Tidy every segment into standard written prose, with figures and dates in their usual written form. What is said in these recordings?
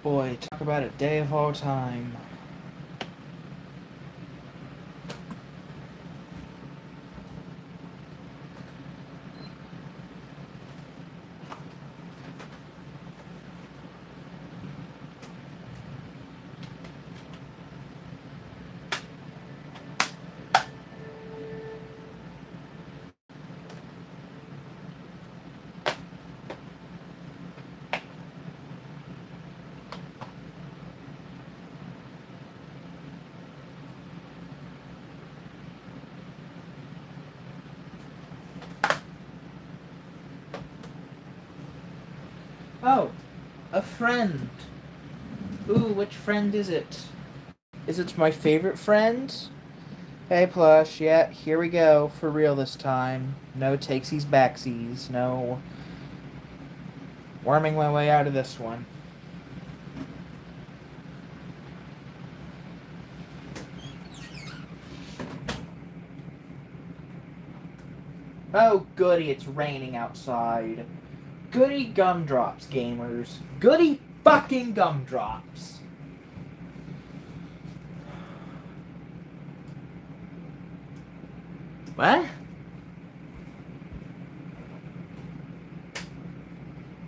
Boy, talk about a day of all time. Oh, a friend. Ooh, which friend is it? Is it my favorite friend? Hey, Plush, yeah, here we go, for real this time. No takesies backsies, no worming my way out of this one. Oh, goody, it's raining outside. Goody gumdrops, gamers. Goody fucking gumdrops. What?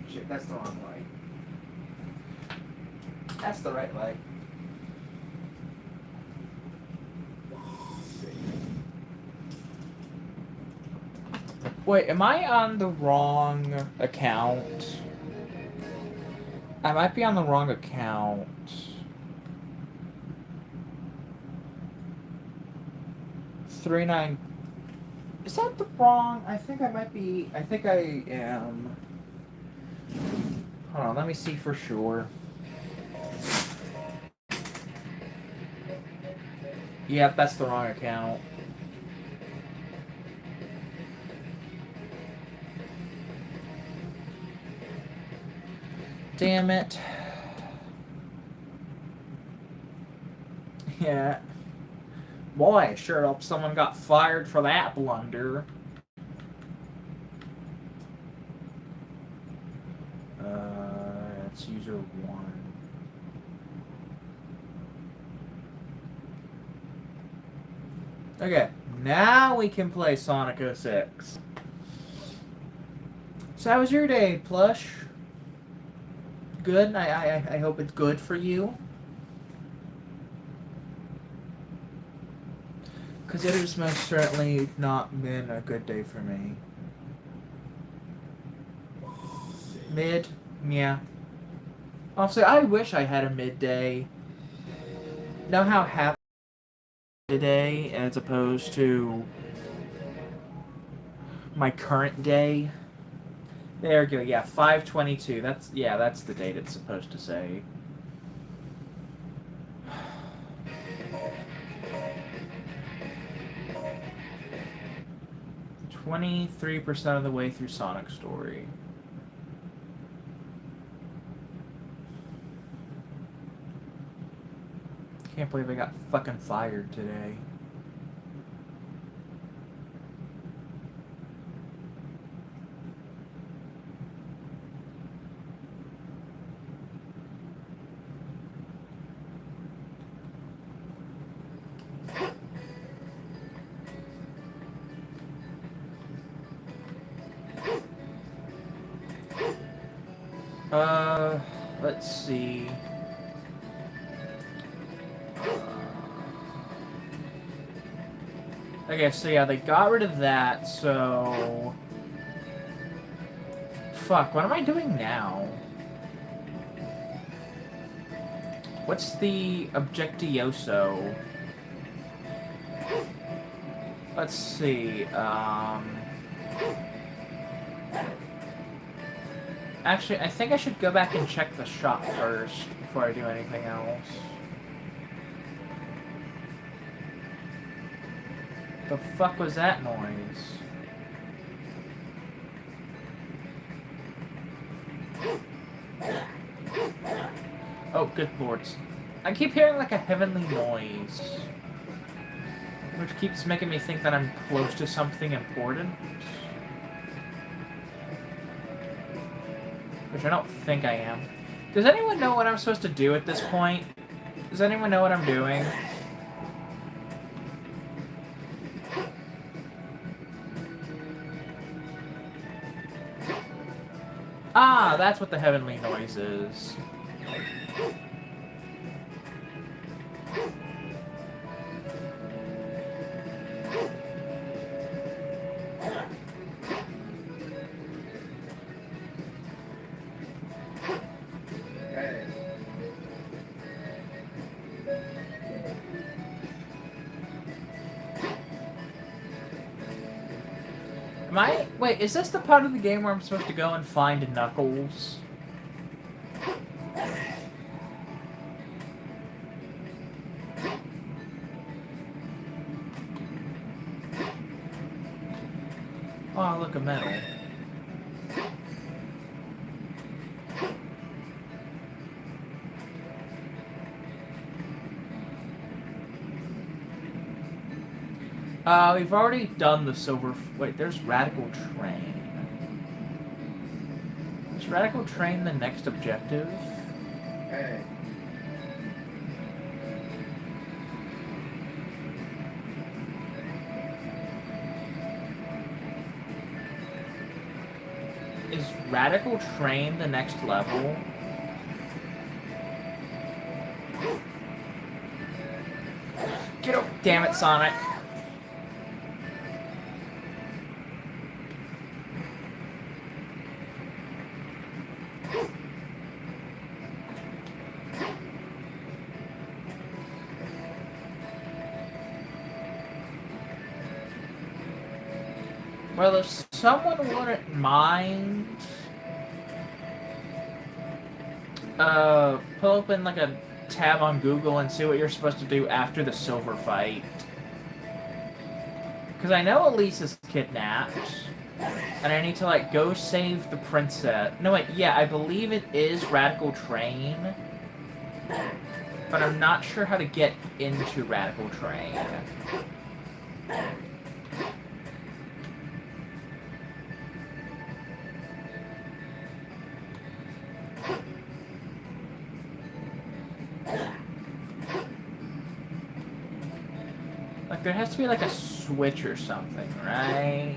Shit, that's the wrong way. That's the right way. Wait, am I on the wrong account? I might be on the wrong account. 39. Is that the wrong? I think I might be. I think I am. Hold on, let me see for sure. Yep, that's the wrong account. Damn it. Yeah. Boy, sure hope someone got fired for that blunder. That's user 1. Okay, now we can play Sonic 06. So how was your day, Plush? Good? I hope it's good for you. Because it has most certainly not been a good day for me. Mid? Yeah. Also, I wish I had a midday. Know how happy today as opposed to my current day? There we go. Yeah, 5/22. That's the date it's supposed to say. 23% of the way through Sonic Story. Can't believe I got fucking fired today. Let's see. Okay, so yeah, they got rid of that, so... Fuck, what am I doing now? What's the Objectioso? Let's see, Actually, I think I should go back and check the shop first before I do anything else. The fuck was that noise? Oh, good lords. I keep hearing like a heavenly noise. Which keeps making me think that I'm close to something important. Which I don't think I am. Does anyone know what I'm supposed to do at this point? Does anyone know what I'm doing? Ah, that's what the heavenly noise is. Wait, is this the part of the game where I'm supposed to go and find Knuckles? Oh, look, a medal. We've already done the silver... Wait, there's Radical Train. Is Radical Train the next objective? Hey. Is Radical Train the next level? Get up! Damn it, Sonic! Well, if someone wouldn't mind, pull open like a tab on Google and see what you're supposed to do after the silver fight. Because I know Elise is kidnapped, and I need to like go save the princess. No wait, yeah, I believe it is Radical Train, but I'm not sure how to get into Radical Train. Like, there has to be, like, a switch or something, right?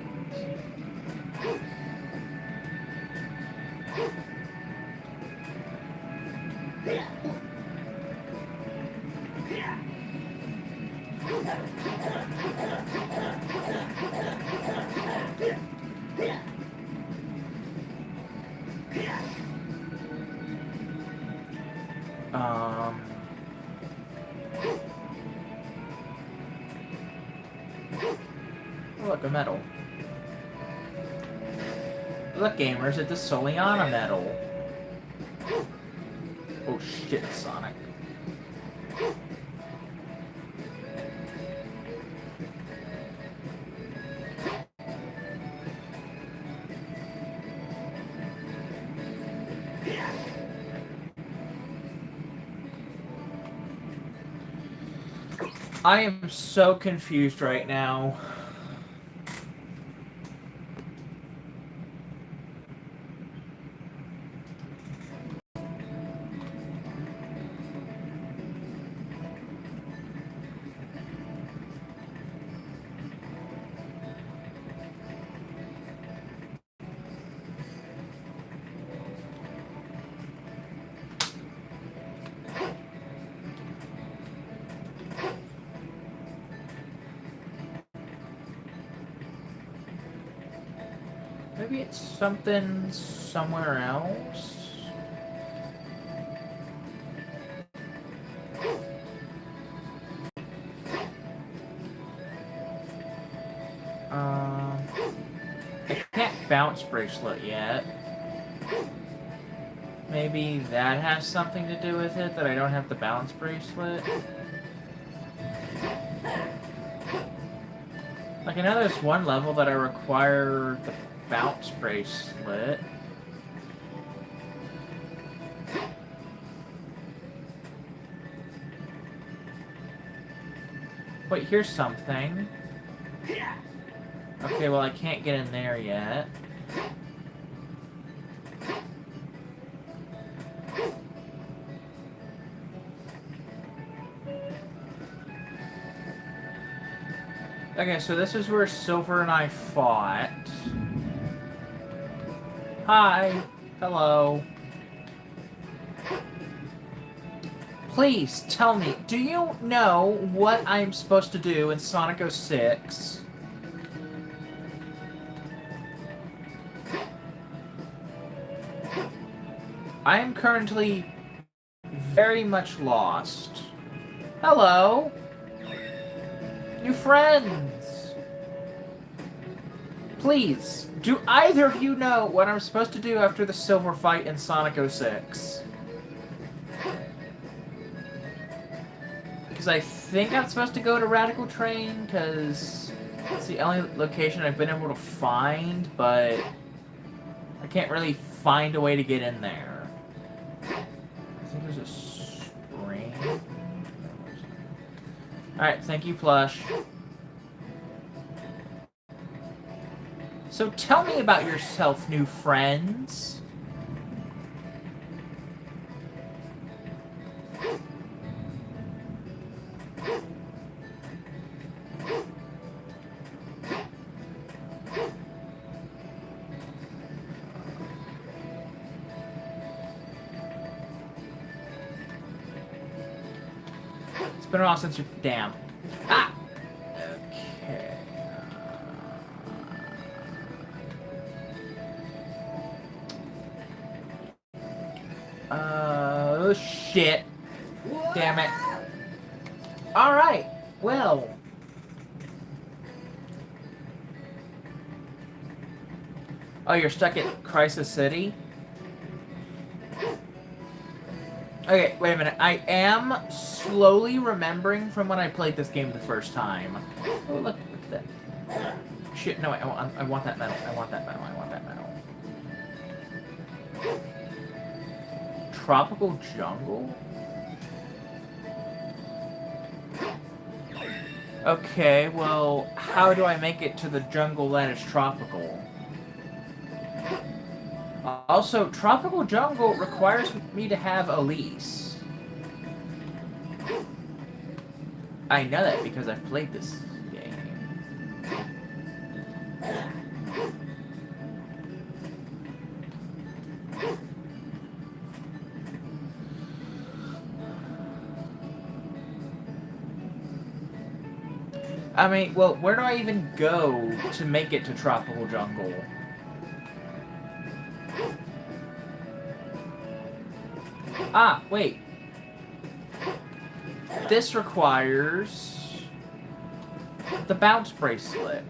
Look, a medal. Look, gamers, it's a Soliana medal. Oh shit, Sonic. I am so confused right now. Maybe it's something somewhere else? I can't bounce bracelet yet. Maybe that has something to do with it, that I don't have the bounce bracelet? Like, I know there's one level that I require the bounce bracelet. Wait, here's something. Okay, well I can't get in there yet. Okay, so this is where Silver and I fought. Hi. Hello. Please, tell me, do you know what I'm supposed to do in Sonic 06? I am currently very much lost. Hello. New friends. Please, do either of you know what I'm supposed to do after the Silver fight in Sonic 06? Because I think I'm supposed to go to Radical Train, because it's the only location I've been able to find, but I can't really find a way to get in there. I think there's a spring. Alright, thank you, Plush. So tell me about yourself, new friends. It's been a while since you're... Damn. Ah! Okay. Oh, shit. Damn it. Alright. Well. Oh, you're stuck at Crisis City? Okay, wait a minute. I am slowly remembering from when I played this game the first time. Oh, look at that. Shit, no, I want that medal. I want that medal. I want that medal. Tropical Jungle? Okay, well, how do I make it to the jungle that is tropical? Also, Tropical Jungle requires me to have a lease. I know that because I've played this game. I mean, well, where do I even go to make it to Tropical Jungle? Ah, wait. This requires the bounce bracelet.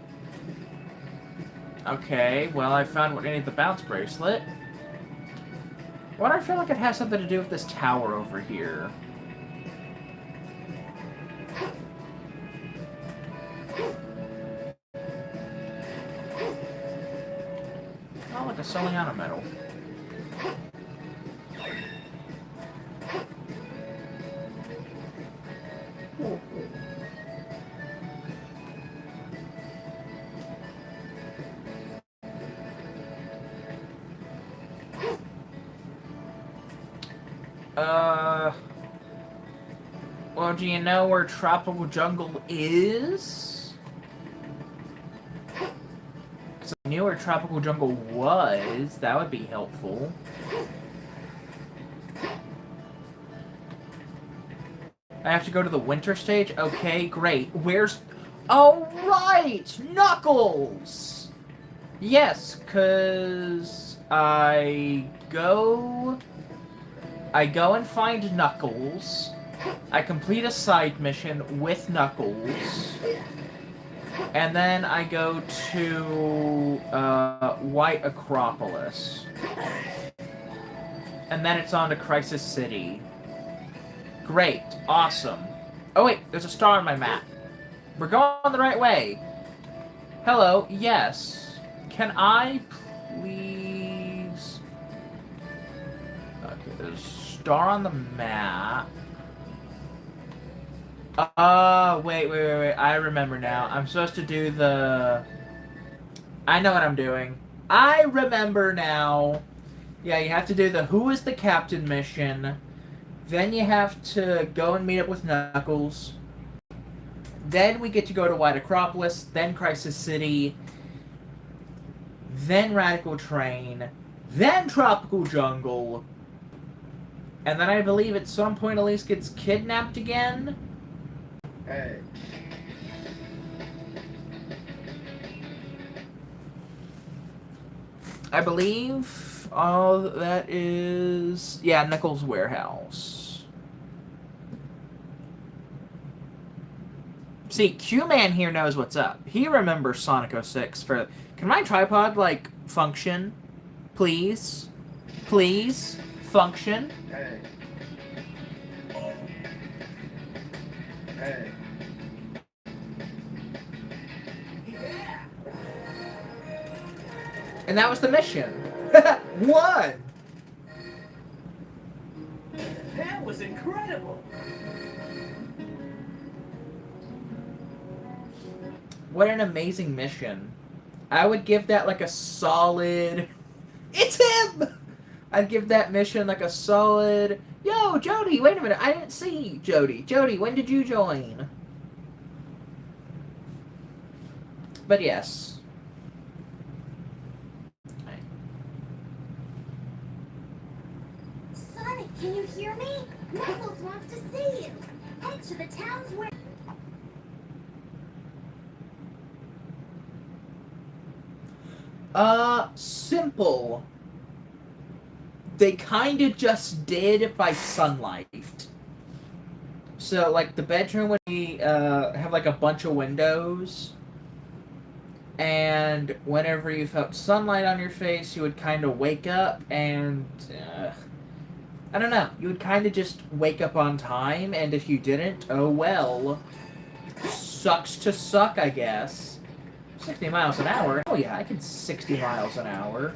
Okay, well, I found what I need the bounce bracelet. Why do I feel like it has something to do with this tower over here? Oh, like a Soliana medal. Well, do you know where Tropical Jungle is? Because if I knew where Tropical Jungle was, that would be helpful. I have to go to the winter stage? Okay, great. Where's... Oh, right! Knuckles! Yes, because I go and find Knuckles. I complete a side mission with Knuckles. And then I go to White Acropolis. And then it's on to Crisis City. Great. Awesome. Oh wait, there's a star on my map. We're going the right way. Hello, yes. Can I please... Okay, there's a star on the map. Wait. I remember now. I'm supposed to do the... I know what I'm doing. I remember now. Yeah, you have to do the Who is the Captain mission. Then you have to go and meet up with Knuckles. Then we get to go to White Acropolis, then Crisis City, then Radical Train, then Tropical Jungle, and then I believe at some point Elise gets kidnapped again. Hey. I believe all that is... yeah, Knuckles' warehouse. See, Q-Man here knows what's up. He remembers Sonic 06 for... Can my tripod, like, function? Please? Please? Function? Hey. Hey. And that was the mission. One! That was incredible! What an amazing mission. I would give that like a solid... It's him! I'd give that mission like a solid... Yo, Jody, wait a minute. I didn't see Jody. Jody, when did you join? But yes. Sonic, can you hear me? Knuckles wants to see you. Head to the town's where... Simple. They kinda just did by sunlight. So, like, the bedroom would be, have, like, a bunch of windows. And whenever you felt sunlight on your face, you would kind of wake up and... I don't know. You would kind of just wake up on time, and if you didn't, oh well. Sucks to suck, I guess. 60 miles an hour? Oh yeah, I can 60 miles an hour.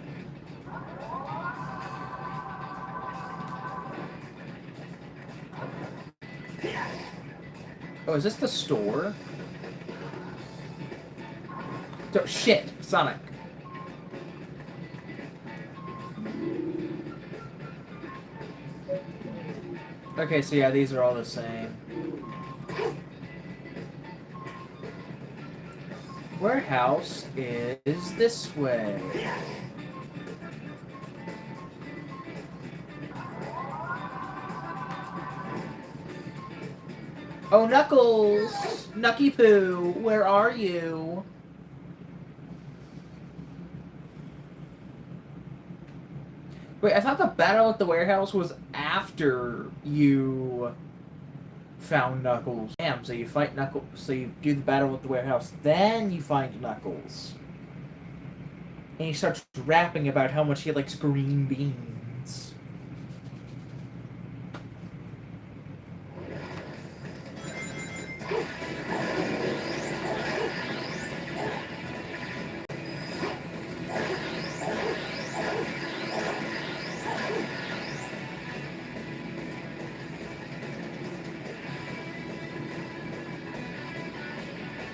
Oh, is this the store? Oh, shit, Sonic. Okay, so yeah, these are all the same. Warehouse is this way. Oh, Knuckles! Knucky Poo, where are you? Wait, I thought the battle at the warehouse was after you found Knuckles. Damn, so you fight Knuckles, so you do the battle at the warehouse, then you find Knuckles. And he starts rapping about how much he likes green beans.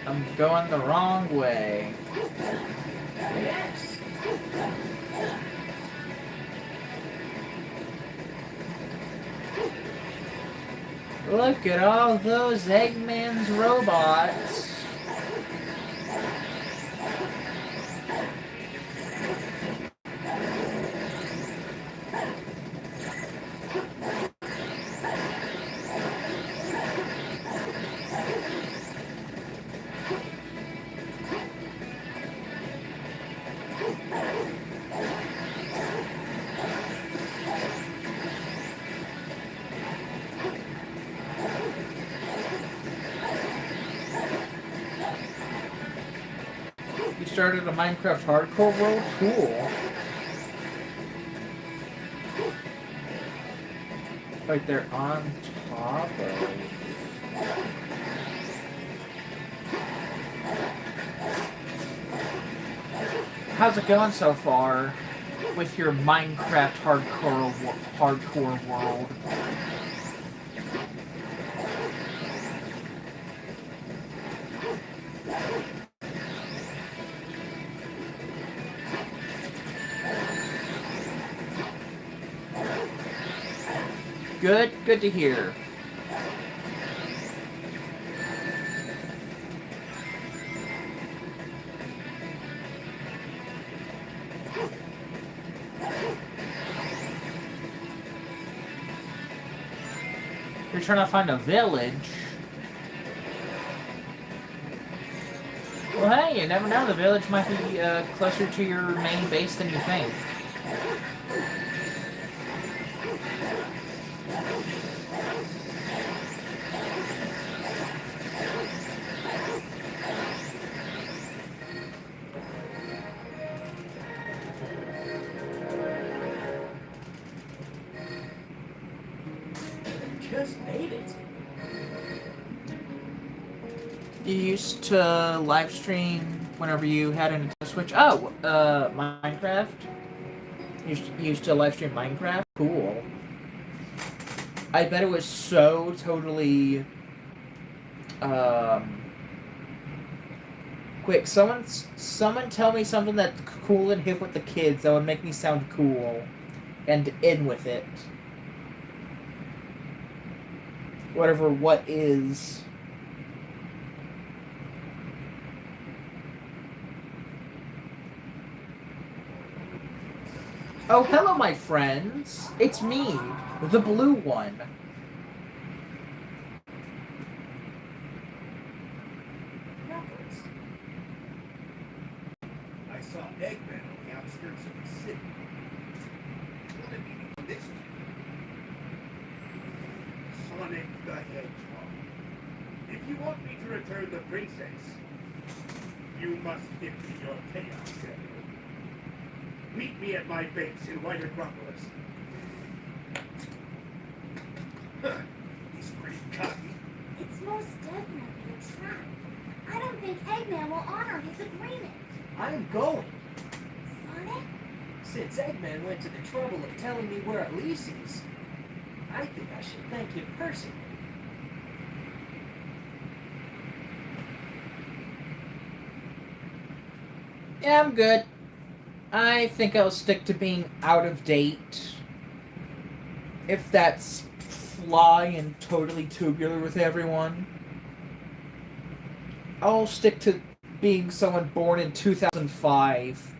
I'm going the wrong way. Yes! Look at all those Eggman's robots. You started a Minecraft hardcore world? Cool. Like they're on top of... How's it going so far with your Minecraft hardcore world? Good to hear. you're trying to find a village. Well, hey, you never know. The village might be closer to your main base than you think. Just made it. You used to live stream whenever you had a Nintendo Switch. Oh, Minecraft? You used to live stream Minecraft? Cool. I bet it was so totally, quick, someone tell me something that's cool and hip with the kids that would make me sound cool. And in with it. Whatever what is. Oh, hello, my friends. It's me, the blue one. I saw Eggman on the outskirts of the city. What did he do this to? Sonic the Hedgehog. If you want me to return the princess, you must give me your chaos emerald. Meet me at my base in White Acropolis. He's pretty cocky. It's most definitely a trap. I don't think Eggman will honor his agreement. I'm going. Sonic? Since Eggman went to the trouble of telling me where Elise is, I think I should thank him personally. Yeah, I'm good. I think I'll stick to being out of date. If that's fly and totally tubular with everyone. I'll stick to being someone born in 2005.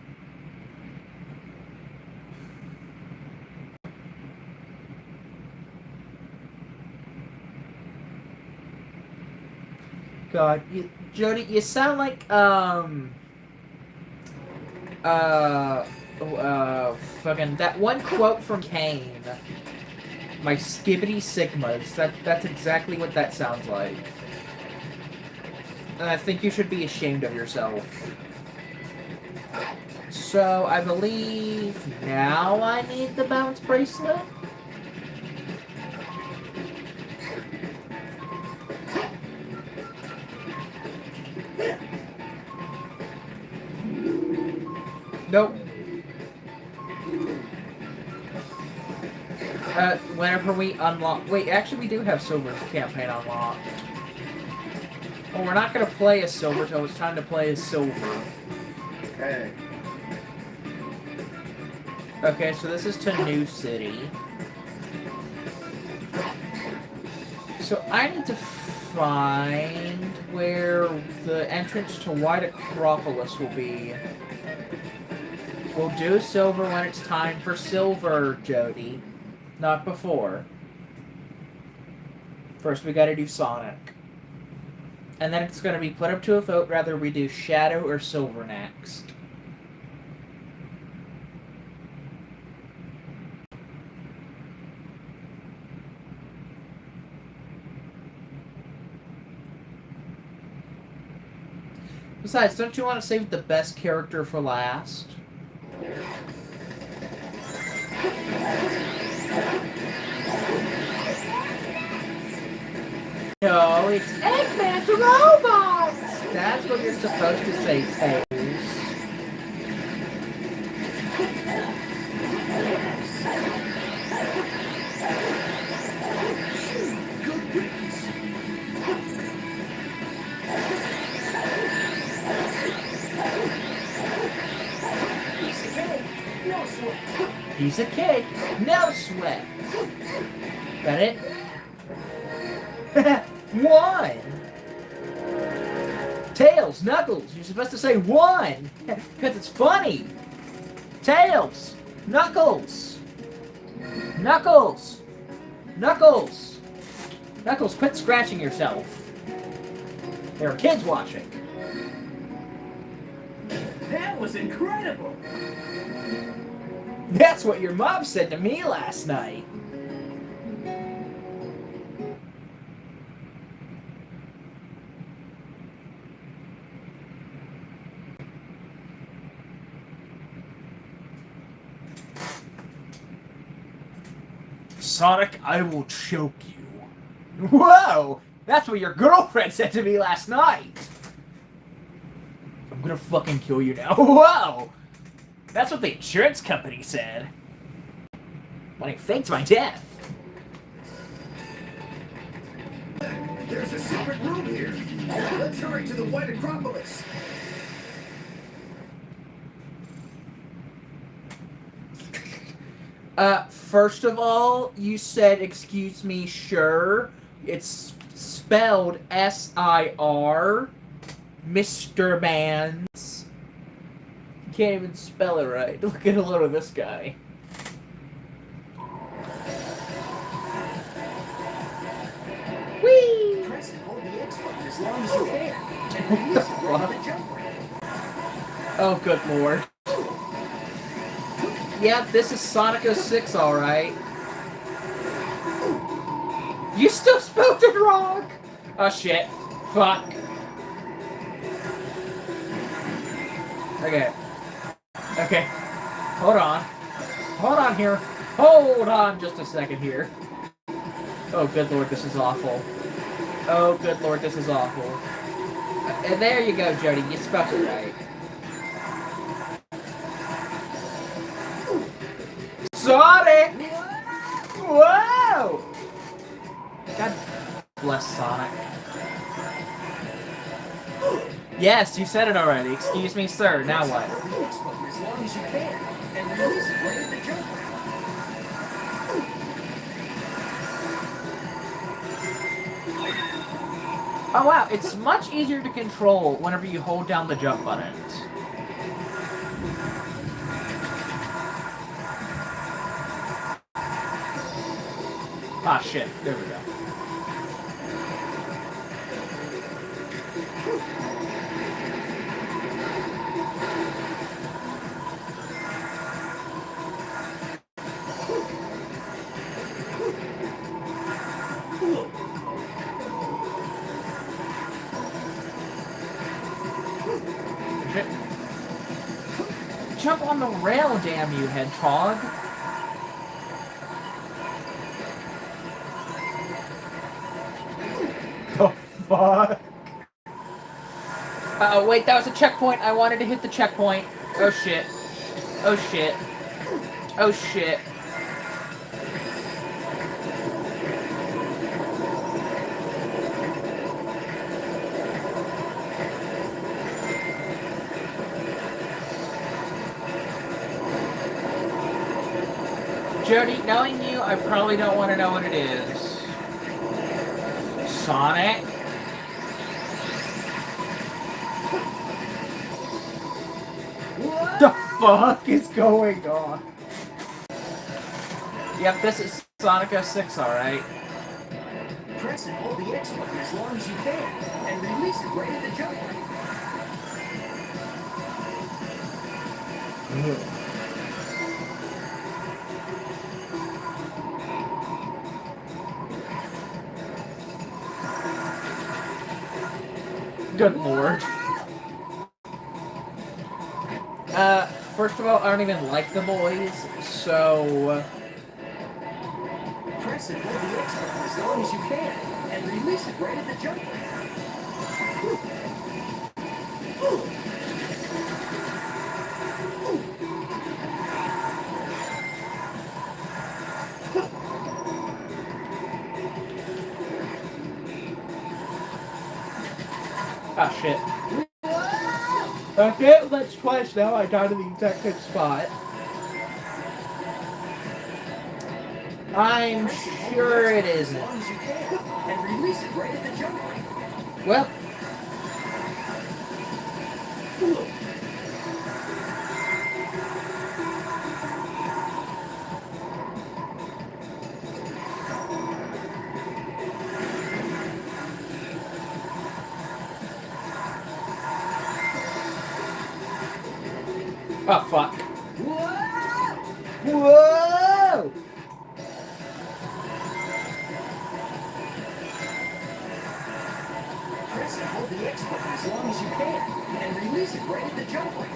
God, Jody, you sound like, fucking that one quote from Kane. My skibbity sigmas. That's exactly what that sounds like. And I think you should be ashamed of yourself. So, I believe now I need the bounce bracelet? Nope. Whenever we unlock... Wait, actually we do have Silver's campaign unlocked. Well, we're not going to play as Silver till it's time to play as Silver. Hey. Okay, so this is to New City. So I need to find where the entrance to White Acropolis will be. We'll do Silver when it's time for Silver, Jody. Not before. First we gotta do Sonic. And then it's gonna be put up to a vote whether we do Shadow or Silver next. Besides, don't you want to save the best character for last? No, it's Eggman's robots! That's what you're supposed to say, Tails. Piece of cake, no sweat. Got it? One! Tails, Knuckles, you're supposed to say one! Because it's funny! Tails! Knuckles! Knuckles! Knuckles! Knuckles, quit scratching yourself. There are kids watching. That was incredible! That's what your mom said to me last night. Sonic, I will choke you. Whoa! That's what your girlfriend said to me last night. I'm gonna fucking kill you now. Whoa! That's what the insurance company said. When it faked my death. There's a secret room here. Let's hurry to the White Acropolis. First of all, you said, excuse me, sure. It's spelled S-I-R. Mr. Mans. You can't even spell it right. Look at a load of this guy. Whee! Press and hold the X button as long as you can, and release it right at the jump ramp. Oh, good lord. Yep, this is Sonic 06, alright. You still spelled it wrong! Oh shit. Fuck. Okay. Okay. Hold on. Hold on here. Hold on just a second here. Oh, good lord, this is awful. Oh, good lord, this is awful. And there you go, Jody. You spelled it right. Sonic! Whoa! God bless Sonic. Yes, you said it already. Excuse me, sir. Now what? Hold the X button as long as you can, and release it right at the jump ramp. Oh wow, it's much easier to control whenever you hold down the jump buttons. Ah shit, there we go. Shit. Jump on the rail, damn you, hedgehog. The fuck? Uh-oh, wait, that was a checkpoint. I wanted to hit the checkpoint. Oh shit. Oh shit. Oh shit. Jody, knowing you, I probably don't want to know what it is. Sonic? What the fuck is going on? Yep, this is Sonic 06, alright. Press and hold the X button as long as you can, and release it right at the jump ramp. Good lord. First of all, I don't even like the boys, so... Press and hold the X button as long as you can, and release it right at the jump ramp. Ah, shit. Okay, that's twice now. I died in the exact same spot. I'm sure it As isn't. long as you can, and release it right at the jump ramp. Well... Oh, fuck. Whoa! Whoa! Press and hold the X button as long as you can, and release it right at the jump point.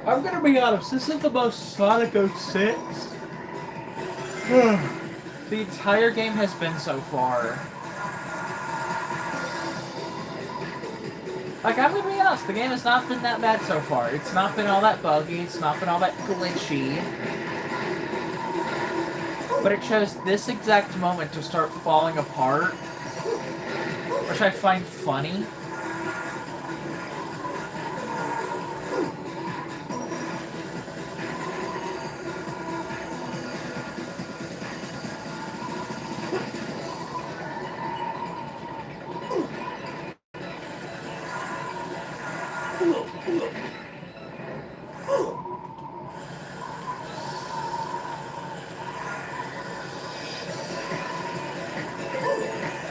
I'm gonna be honest, this is the most Sonic 06 the entire game has been so far. Like, I'm gonna be honest, the game has not been that bad so far. It's not been all that buggy, it's not been all that glitchy. But it chose this exact moment to start falling apart, which I find funny.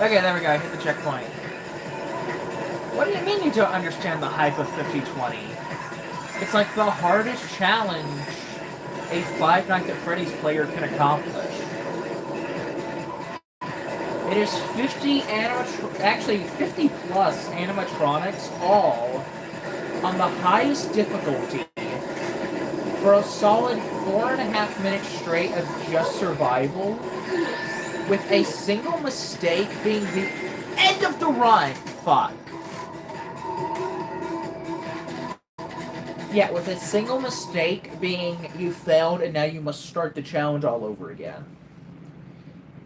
Okay, there we go, I hit the checkpoint. What do you mean you don't understand the hype of 5020? It's like the hardest challenge a Five Nights at Freddy's player can accomplish. It is 50 plus animatronics, all on the highest difficulty for a solid 4.5 minutes straight of just survival, with a single mistake being the end of the run. Fuck. Yeah, with a single mistake being you failed and now you must start the challenge all over again.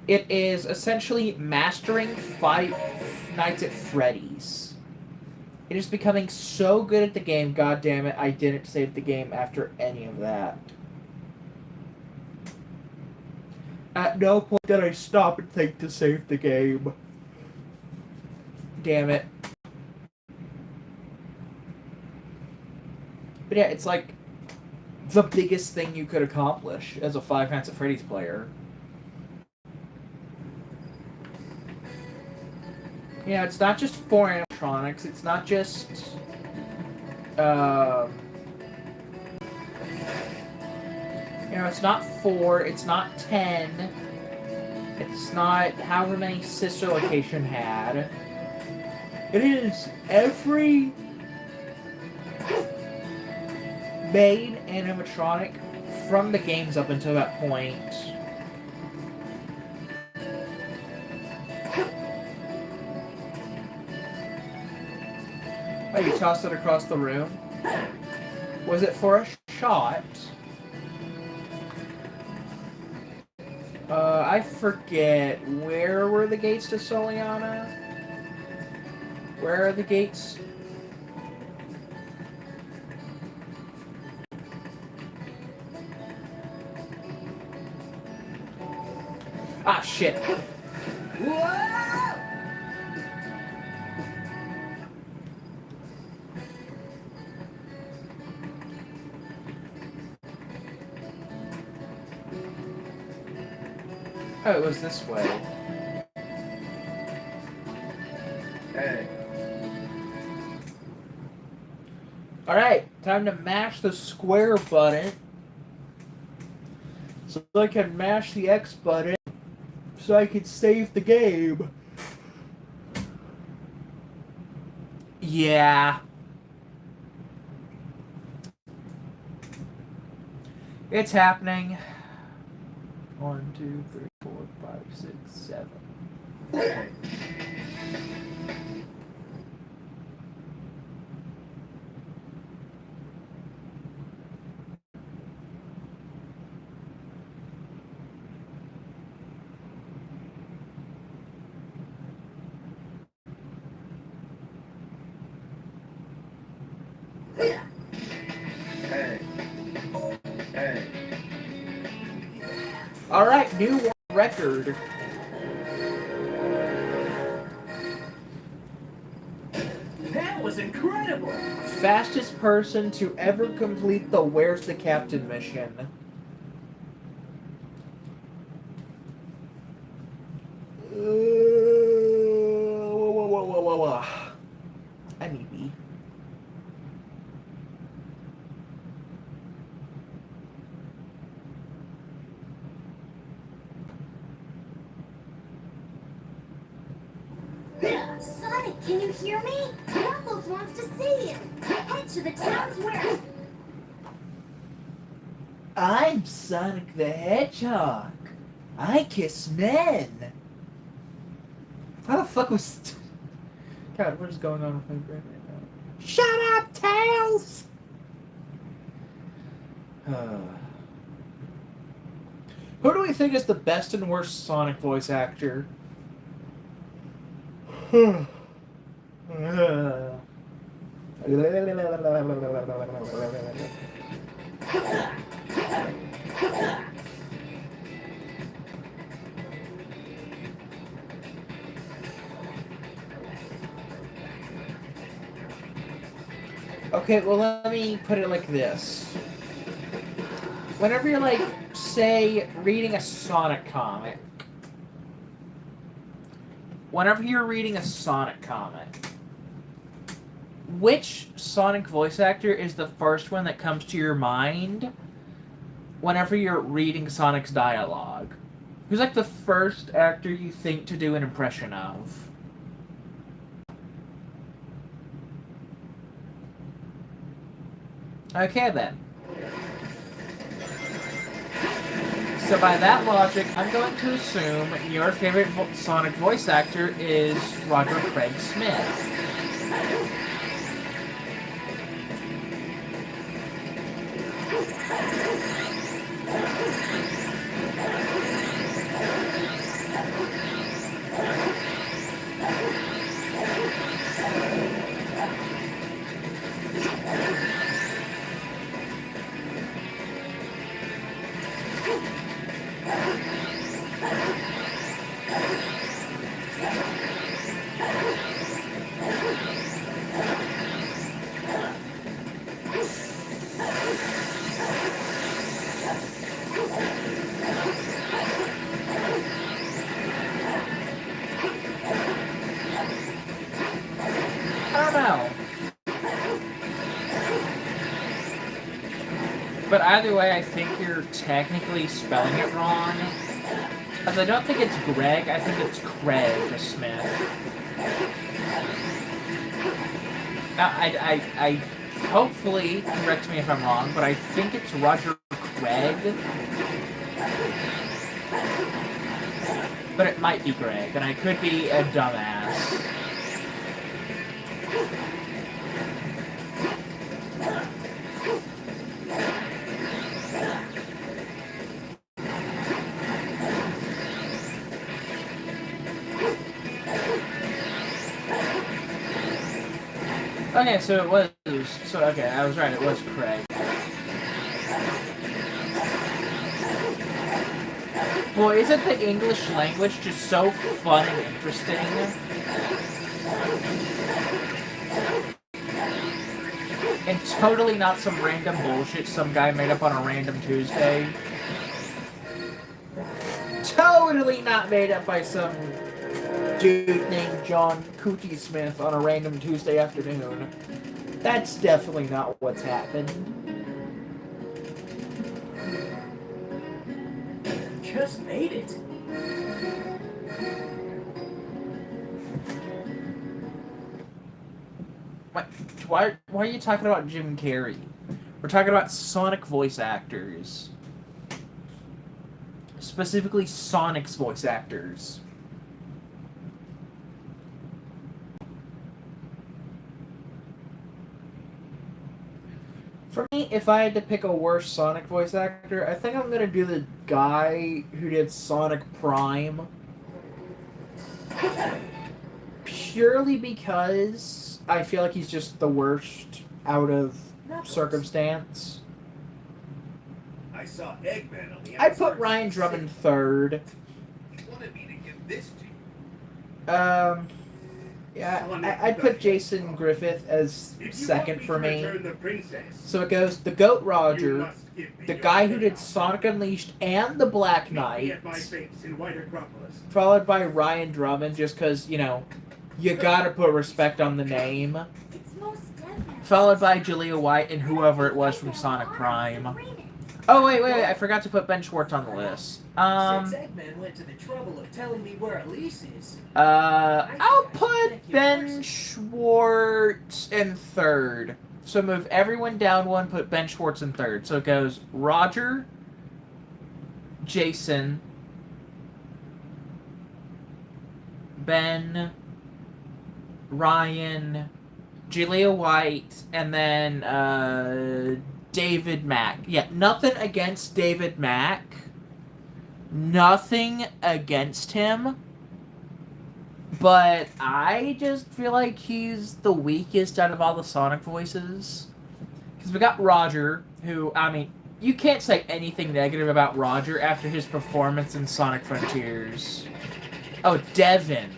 It is essentially mastering Five Nights at Freddy's. It is becoming so good at the game, god damn it, I didn't save the game after any of that. At no point did I stop and think to save the game. Damn it. But yeah, it's like the biggest thing you could accomplish as a Five Nights at Freddy's player. You know, it's not just 4 animatronics, it's not just you know, it's not 4, it's not 10, it's not however many sister location had. It is every main animatronic from the games up until that point. Oh, you tossed it across the room? Was it for a shot? I forget. Where were the gates to Soliana? Where are the gates? Ah, shit. Whoa! Oh, it was this way. Hey. Alright, time to mash the square button. So I can mash the X button so I can save the game. Yeah. It's happening. 1, 2, 3, 4, 5, 6, 7. Hey. Hey. Hey. Alright, new record. That was incredible! Fastest person to ever complete the Where's the Captain mission. Sonic, can you hear me? Knuckles wants to see you. Head to the towns where... I'm Sonic the Hedgehog. I kiss men. How the fuck was... God, what is going on with my brain right now? Shut up, Tails! Who do we think is the best and worst Sonic voice actor? Okay, well, let me put it like this. Whenever you're, like, say, reading a Sonic comic, which Sonic voice actor is the first one that comes to your mind whenever you're reading Sonic's dialogue? Who's, like, the first actor you think to do an impression of? Okay, then. So by that logic, I'm going to assume your favorite Sonic voice actor is Roger Craig Smith. But either way, I think you're technically spelling it wrong. Because I don't think it's Greg, I think it's Craig Smith. Now, I hopefully, correct me if I'm wrong, but I think it's Roger Craig. But it might be Greg, and I could be a dumbass. Okay, so it was... So, okay, I was right, it was Craig. Boy, isn't the English language just so fun and interesting? And totally not some random bullshit some guy made up on a random Tuesday. Totally not made up by some dude named John Coochie Smith on a random Tuesday afternoon. That's definitely not what's happened. Just made it. Why are you talking about Jim Carrey? We're talking about Sonic voice actors. Specifically Sonic's voice actors. For me, if I had to pick a worse Sonic voice actor, I think I'm gonna do the guy who did Sonic Prime. Purely because I feel like he's just the worst out of circumstance. I saw Eggman on the I'd put Ryan Drummond third. He wanted me to give this to you. Yeah, I'd put Jason Griffith as second for me. So it goes the Goat Roger, the guy who did Sonic Unleashed and the Black Knight, followed by Ryan Drummond, just because, you know, you gotta put respect on the name. It's most definitely... Followed by Jalea White and whoever it was from Sonic Prime. Oh, wait, I forgot to put Ben Schwartz on the list. Since Eggman went to the trouble of telling me where Elise is, I'll put Ben Schwartz in third. So move everyone down one, put Ben Schwartz in third. So it goes Roger, Jason, Ben, Ryan, Julia White, and then David Mack. Yeah, nothing against David Mack. Nothing against him. But I just feel like he's the weakest out of all the Sonic voices. Because we got Roger, who, I mean, you can't say anything negative about Roger after his performance in Sonic Frontiers. Oh, Devin.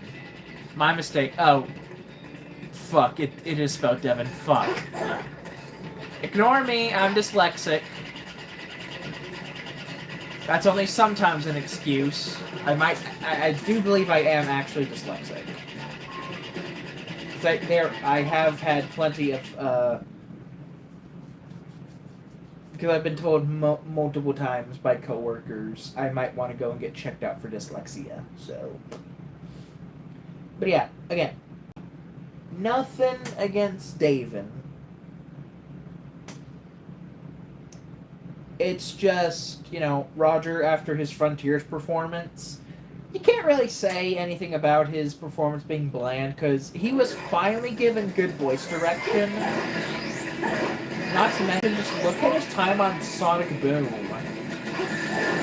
My mistake. Oh, fuck. It is spelled Devin. Fuck. Ignore me. I'm dyslexic. That's only sometimes an excuse. I do believe I am actually dyslexic. I have had plenty of, because I've been told multiple times by coworkers I might want to go and get checked out for dyslexia, so. But yeah, again, nothing against Davin. It's just, Roger, after his Frontiers performance, you can't really say anything about his performance being bland, because he was finally given good voice direction. Not to mention, just look at his time on Sonic Boom.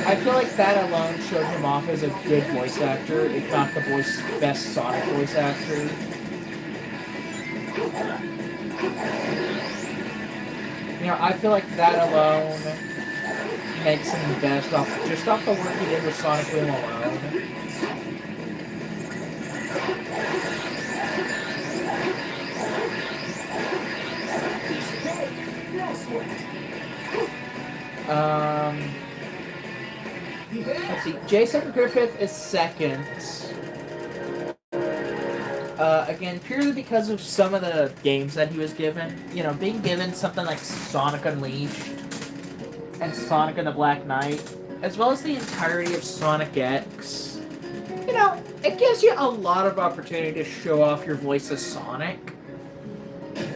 I feel like that alone showed him off as a good voice actor, if not the best Sonic voice actor. I feel like that alone makes him the best off the work he did with Sonic Boom alone. Let's see. Jason Griffith is second. Again, purely because of some of the games that he was given. Being given something like Sonic Unleashed and Sonic and the Black Knight, as well as the entirety of Sonic X. It gives you a lot of opportunity to show off your voice as Sonic.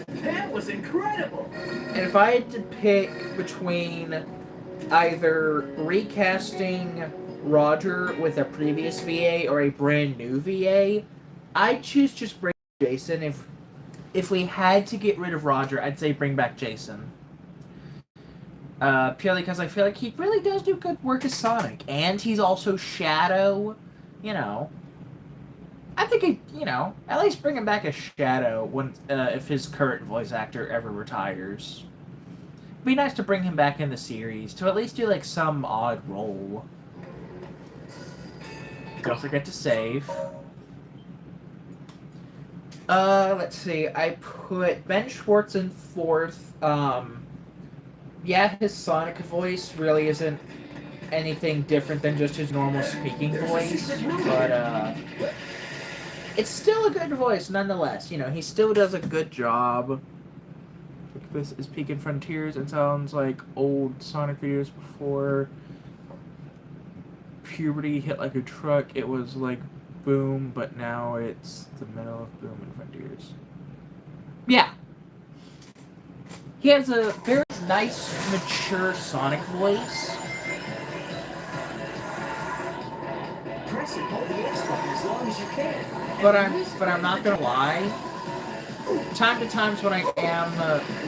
That was incredible! And if I had to pick between either recasting Roger with a previous VA or a brand new VA, I'd choose just bring Jason. If we had to get rid of Roger, I'd say bring back Jason. Purely because I feel like he really does do good work as Sonic. And he's also Shadow. I think at least bring him back as Shadow when if his current voice actor ever retires. It'd be nice to bring him back in the series to at least do like some odd role. Don't forget to save. Let's see. I put Ben Schwartz in fourth. Yeah, his Sonic voice really isn't anything different than just his normal speaking voice, but it's still a good voice nonetheless. He still does a good job. This is Peak and Frontiers. It sounds like old Sonic videos before puberty hit like a truck. It was like Boom, but now it's the middle of Boom and Frontiers. Yeah. He has a very nice, mature Sonic voice. Press and hold the X button as long as you can. But I'm not gonna lie. Time to times when I am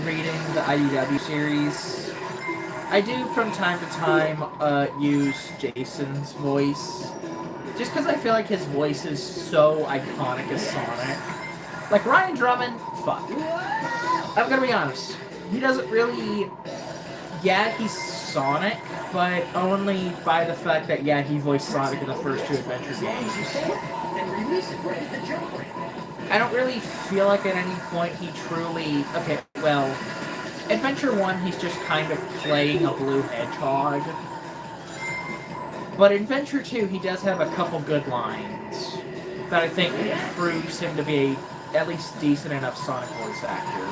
reading the IDW series, I do from time to time use Jason's voice. Just because I feel like his voice is so iconic as Sonic. Like Ryan Drummond, fuck. I'm gonna be honest. He doesn't really... Yeah, he's Sonic, but only by the fact that, yeah, he voiced Sonic in the first two Adventure games. I don't really feel like at any point he truly... Okay, well, Adventure 1, he's just kind of playing a blue hedgehog. But in Adventure 2, he does have a couple good lines that I think proves him to be a at least decent enough Sonic voice actor.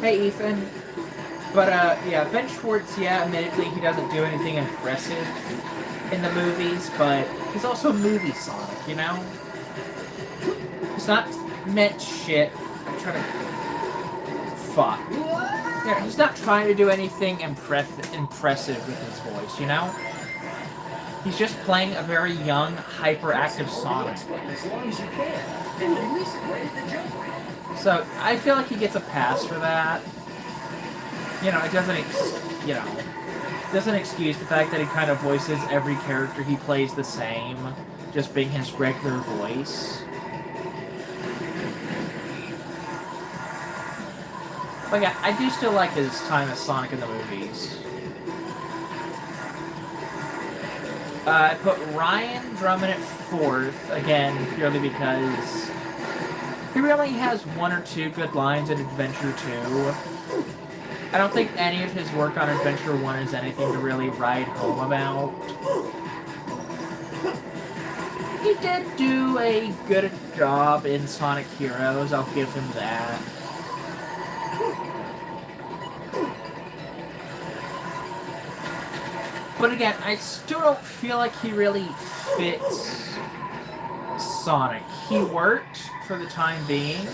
Hey, Ethan. But, yeah, Ben Schwartz, yeah, admittedly, he doesn't do anything impressive in the movies, but he's also movie Sonic, you know? He's not meant shit. I'm trying to... Fuck. Yeah, he's not trying to do anything impressive with his voice, you know? He's just playing a very young, hyperactive Sonic. As long as you can. And release it right at the jump. So, I feel like he gets a pass for that. You know, it doesn't, doesn't excuse the fact that he kind of voices every character he plays the same, just being his regular voice. But yeah, I do still like his time as Sonic in the movies. I put Ryan Drummond at 4th, again, purely because he really has one or two good lines in Adventure 2. I don't think any of his work on Adventure 1 is anything to really write home about. He did do a good job in Sonic Heroes, I'll give him that. But again, I still don't feel like he really fits Sonic. He worked for the time being.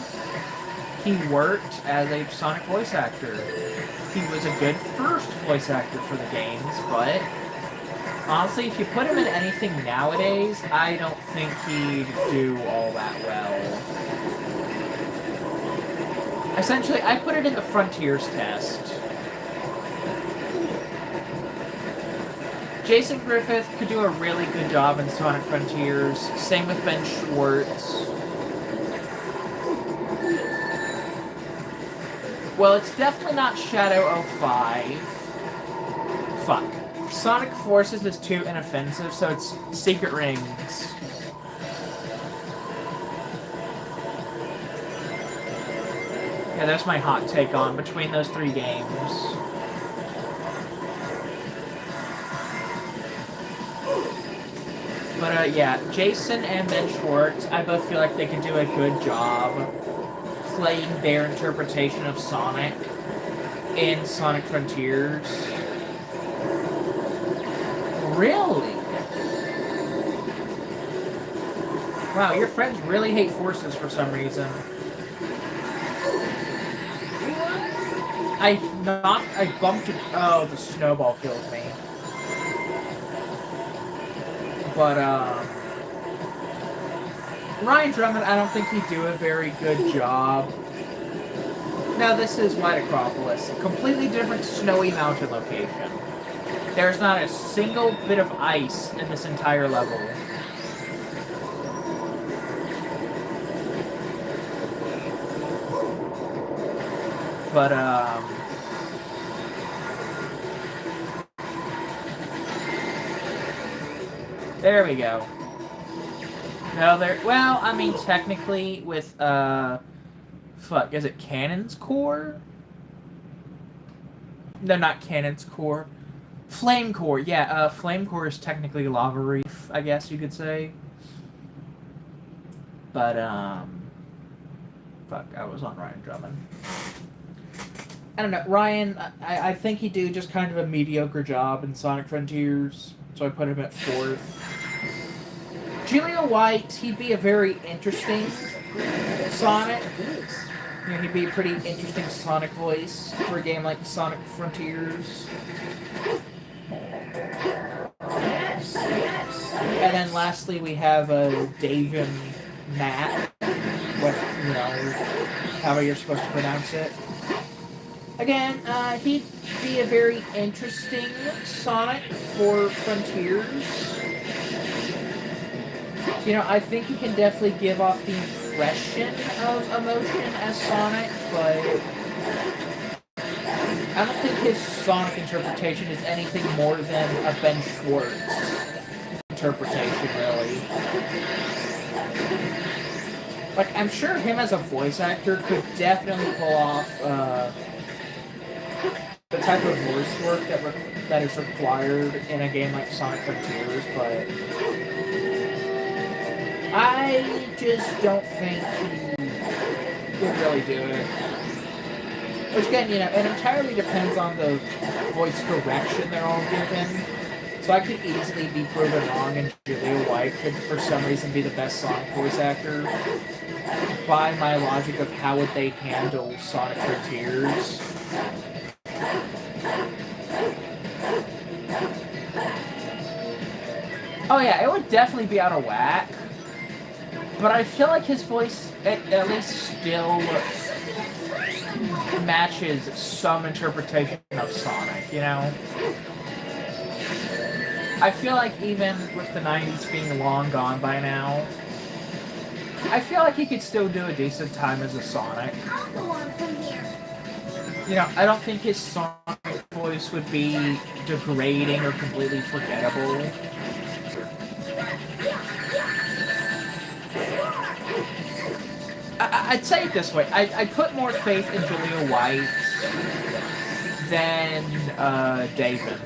He worked as a Sonic voice actor. He was a good first voice actor for the games, but honestly, if you put him in anything nowadays, I don't think he'd do all that well. Essentially, I put it in the Frontiers test. Jason Griffith could do a really good job in Sonic Frontiers. Same with Ben Schwartz. Well, it's definitely not Shadow 05. Fuck. Sonic Forces is too inoffensive, so it's Secret Rings. Yeah, there's my hot take on between those three games. But, yeah, Jason and Ben Schwartz, I both feel like they could do a good job playing their interpretation of Sonic in Sonic Frontiers. Really? Wow, your friends really hate Forces for some reason. I bumped it. Oh, the snowball killed me. But, Ryan Drummond, I don't think he'd do a very good job. Now, this is White Acropolis. A completely different snowy mountain location. There's not a single bit of ice in this entire level. But, there we go. No, well, I mean, technically, with, fuck, is it Cannon's Core? No, not Cannon's Core. Flame Core, yeah, Flame Core is technically Lava Reef, I guess you could say. But, fuck, I was on Ryan Drummond. I don't know, Ryan, I think he'd do just kind of a mediocre job in Sonic Frontiers, so I put him at 4th. Julia White, he'd be a very interesting Sonic. You know, he'd be a pretty interesting Sonic voice for a game like Sonic Frontiers. And then lastly, we have Dave and Matt. What, you know, however you're supposed to pronounce it. Again, he'd be a very interesting Sonic for Frontiers. You know, I think he can definitely give off the impression of emotion as Sonic, but I don't think his Sonic interpretation is anything more than a Ben Schwartz interpretation, really. Like, I'm sure him as a voice actor could definitely pull off, the type of voice work that is required in a game like Sonic Frontiers, but I just don't think he would really do it. Which again, you know, it entirely depends on the voice correction they're all given. So I could easily be proven wrong, and Julia White could, for some reason, be the best Sonic voice actor. By my logic of how would they handle Sonic Frontiers. Oh yeah, it would definitely be out of whack. But I feel like his voice at least still matches some interpretation of Sonic, you know? I feel like even with the 90s being long gone by now, I feel like he could still do a decent time as a Sonic. I'll go on from here. You know, I don't think his Sonic voice would be degrading or completely forgettable. I'd say it this way. I put more faith in Julia White than David.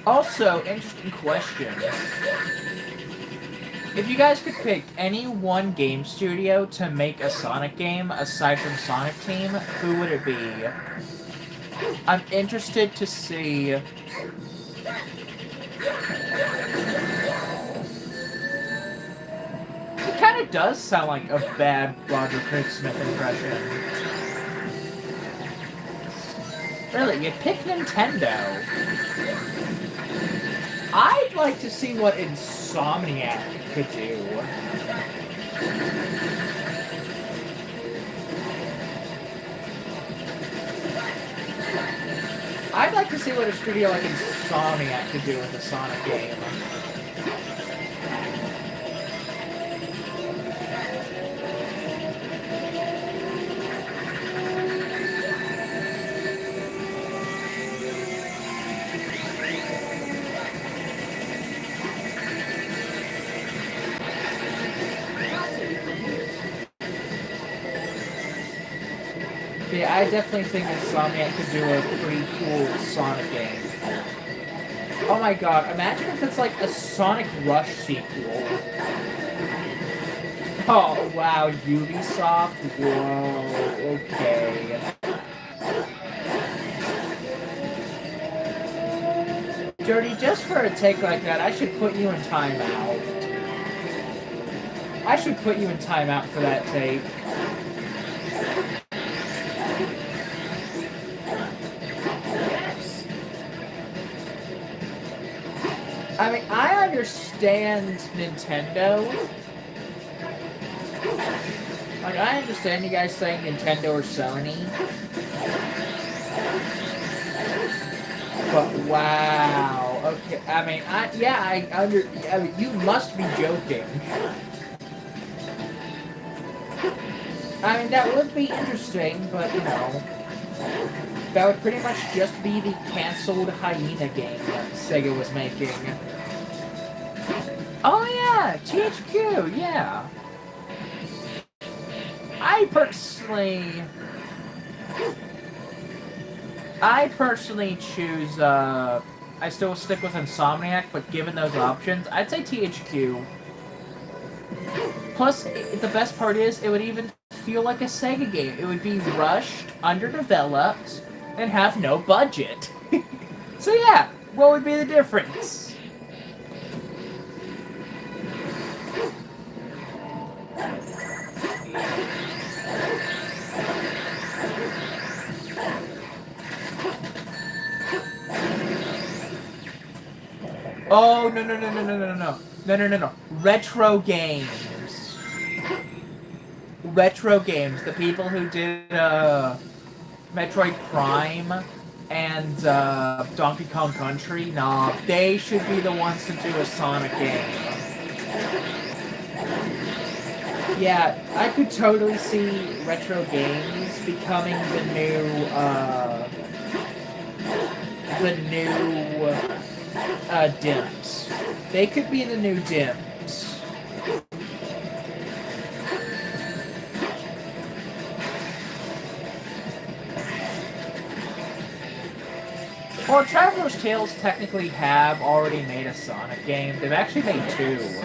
Also, interesting question. If you guys could pick any one game studio to make a Sonic game aside from Sonic Team, who would it be? I'm interested to see... It kind of does sound like a bad Roger Craig Smith impression. Really, you pick Nintendo. I'd like to see what Insomniac could do. I'd like to see what a studio like Insomniac could do with a Sonic game. Yeah, I definitely think Insomniac could do a pretty cool Sonic game. Oh my god, imagine if it's like a Sonic Rush sequel. Oh wow, Ubisoft? Whoa, okay. Dirty, just for a take like that, I should put you in timeout. I should put you in timeout for that take. I mean, I understand Nintendo. Like, I understand you guys saying Nintendo or Sony. But wow. Okay, I mean, I mean, you must be joking. I mean, that would be interesting, but, you know, that would pretty much just be the cancelled Hyena game that Sega was making. Oh yeah, THQ, yeah. I personally choose, I still stick with Insomniac, but given those options, I'd say THQ. Plus, the best part is, it would even feel like a Sega game. It would be rushed, underdeveloped, and have no budget. So yeah, what would be the difference? Oh, no. Retro games. Retro games. The people who did, Metroid Prime and, Donkey Kong Country, nah, they should be the ones to do a Sonic game. Yeah, I could totally see retro games becoming the new, the new dimps. They could be the new dimps. Well, Traveler's Tales technically have already made a Sonic game. They've actually made 2.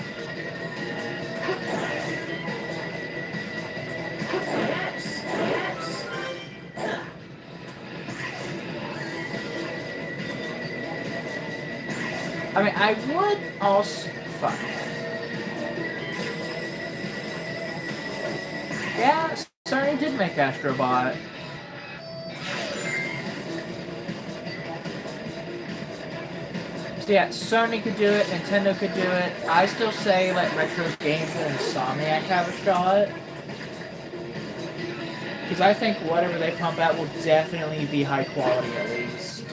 I mean, I would also... Fuck. Yeah, Sony did make Astrobot. So yeah, Sony could do it, Nintendo could do it. I still say let Retro Games and Insomniac have a shot. Because I think whatever they pump out will definitely be high quality at least.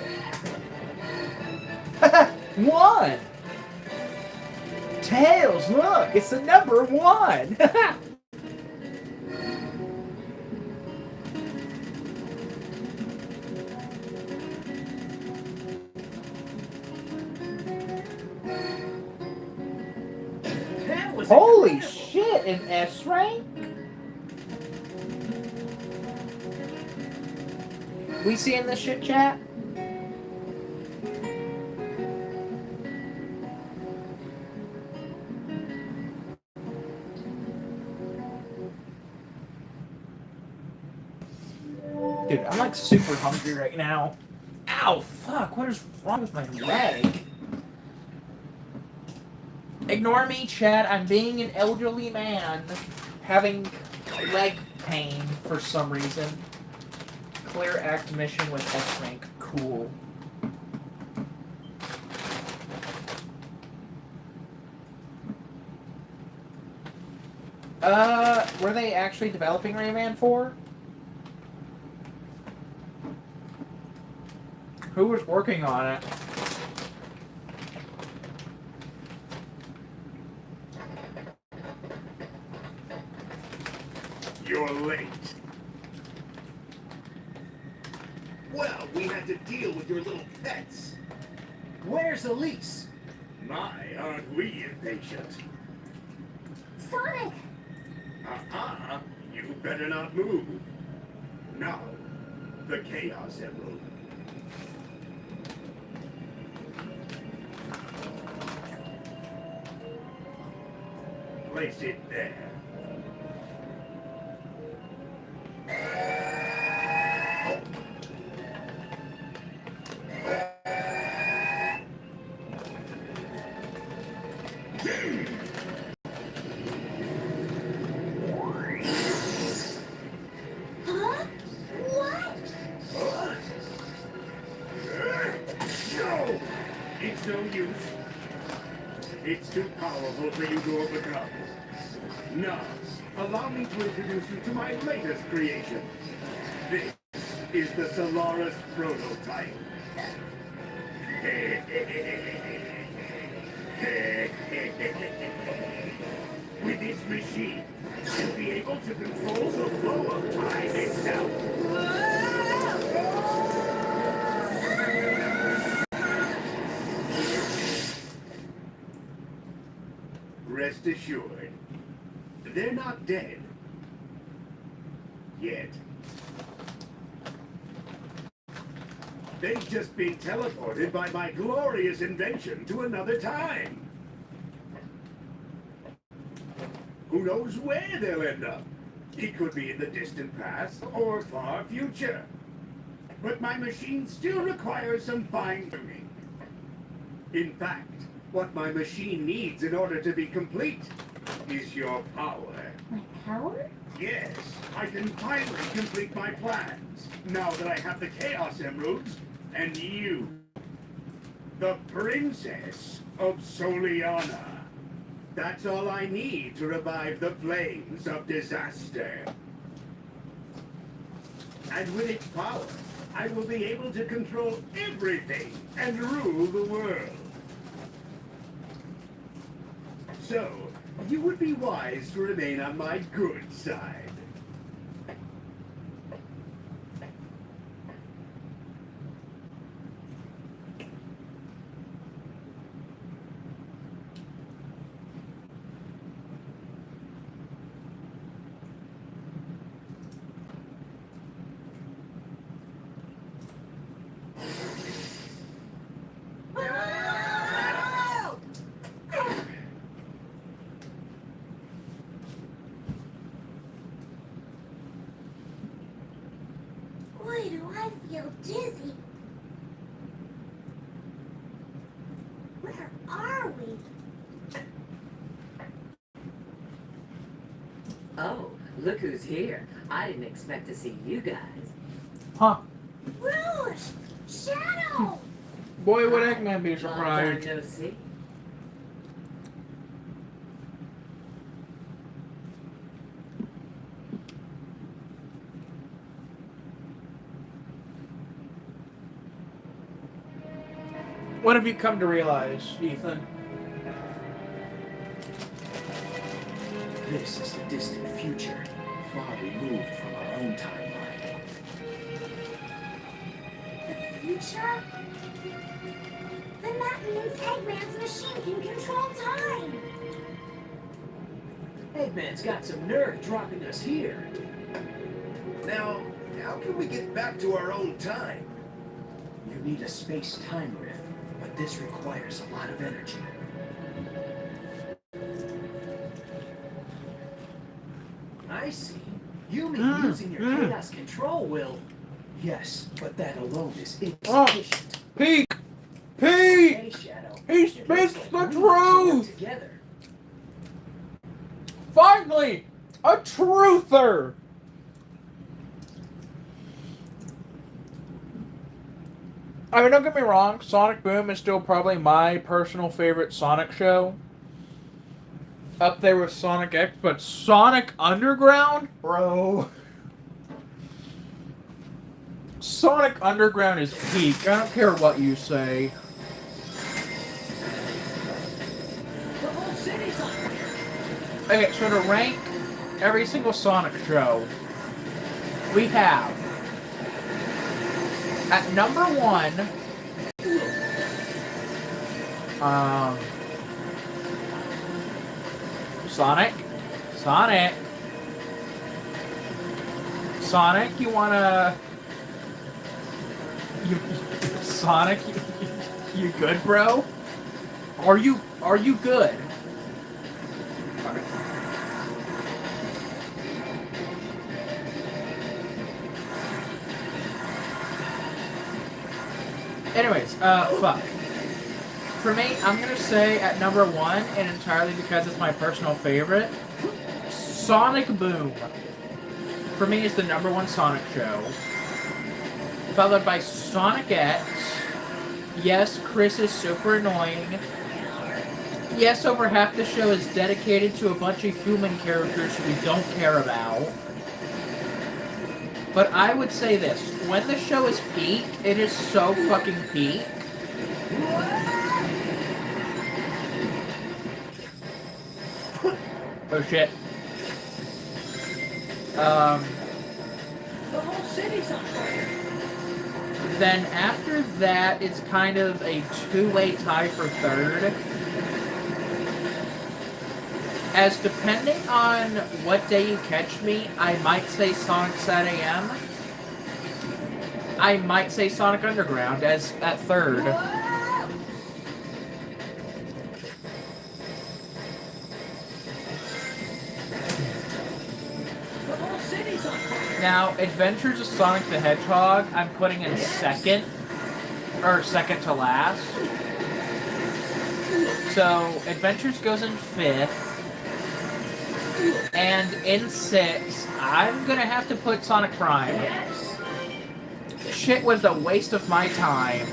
1! Tails, look! It's the number 1! Holy shit, an S rank? We seeing this shit, chat? Dude, I'm like super hungry right now. Ow, fuck, what is wrong with my leg? Ignore me, Chad. I'm being an elderly man having leg pain for some reason. Clear act mission with S rank. Cool. Were they actually developing Rayman 4? Who was working on it? You're late. Well, we had to deal with your little pets. Where's Elise? My, aren't we impatient? Sonic! You better not move. Now, the Chaos Emerald. Place it there. Huh? What? No! It's no use. It's too powerful for you to overcome. Now, allow me to introduce you to my latest creation. This is the Solaris prototype. With this machine, you'll be able to control the flow of time itself. Rest assured, they're not dead. Yet. They've just been teleported by my glorious invention to another time. Who knows where they'll end up? It could be in the distant past or far future. But my machine still requires some fine-tuning. In fact, what my machine needs in order to be complete is your power. My power? Yes, I can finally complete my plans, now that I have the Chaos Emeralds and you, the Princess of Soliana. That's all I need to revive the flames of disaster. And with its power, I will be able to control everything and rule the world. So, you would be wise to remain on my good side. Look who's here. I didn't expect to see you guys. Huh. Rouge! Shadow! Boy, would Eggman be Long surprised. time no see. What have you come to realize, Ethan? This is the distant future, far removed from our own timeline. The future? Then that means Eggman's machine can control time! Eggman's got some nerve dropping us here. Now, how can we get back to our own time? You need a space-time rift, but this requires a lot of energy. I see. You mean using your chaos control will... Yes, but that alone is Oh. insufficient. Peek! Peek! Hey, Shadow. He It speaks looks the like we need to work truth! Together. Finally! A truther! I mean, don't get me wrong, Sonic Boom is still probably my personal favorite Sonic show. Up there with Sonic X, but Sonic Underground? Bro. Sonic Underground is peak. I don't care what you say. The whole city's on fire. Okay, so to rank every single Sonic show, we have at number 1, Sonic, you wanna, Sonic, you good, bro? Are you good? Anyways, fuck. For me, I'm gonna say at number 1, and entirely because it's my personal favorite, Sonic Boom. For me, is the number 1 Sonic show. Followed by Sonic X. Yes, Chris is super annoying. Yes, over half the show is dedicated to a bunch of human characters who we don't care about. But I would say this, when the show is peak, it is so fucking peak. Oh shit. The whole city's on fire. Then after that, it's kind of a two-way tie for third. As depending on what day you catch me, I might say Sonic Sat AM. I might say Sonic Underground as at third. The whole city's on fire. Now, Adventures of Sonic the Hedgehog, I'm putting in second, or second to last. So, Adventures goes in 5th. And in 6th, I'm gonna have to put Sonic Prime. Yes. Shit was a waste of my time.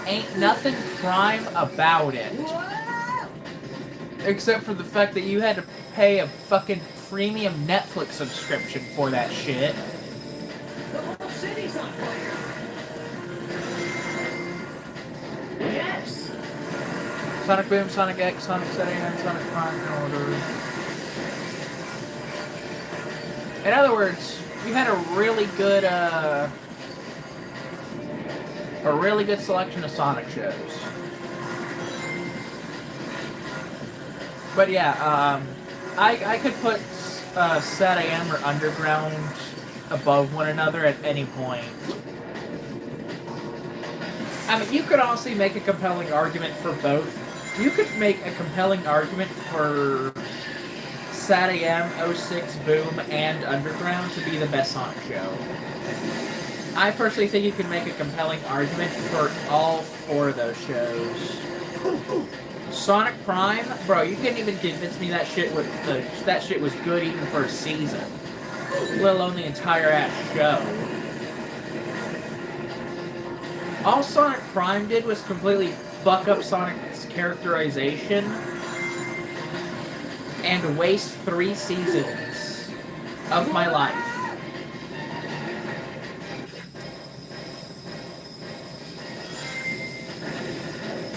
Ain't nothing Prime about it. Except for the fact that you had to pay a fucking premium Netflix subscription for that shit. The whole city's on fire. Yes. Sonic Boom, Sonic X, Sonic Sat AM, Sonic Prime in order. In other words, you had a really good selection of Sonic shows. But yeah, I could put Sat AM or Underground above one another at any point. I mean, you could honestly make a compelling argument for both. You could make a compelling argument for Sat AM, 06, Boom, and Underground to be the best Sonic show. I personally think you can make a compelling argument for all 4 of those shows. Sonic Prime, bro, you couldn't even convince me that shit was good even for a season, let alone the entire ass show. All Sonic Prime did was completely fuck up Sonic's characterization and waste 3 seasons of my life.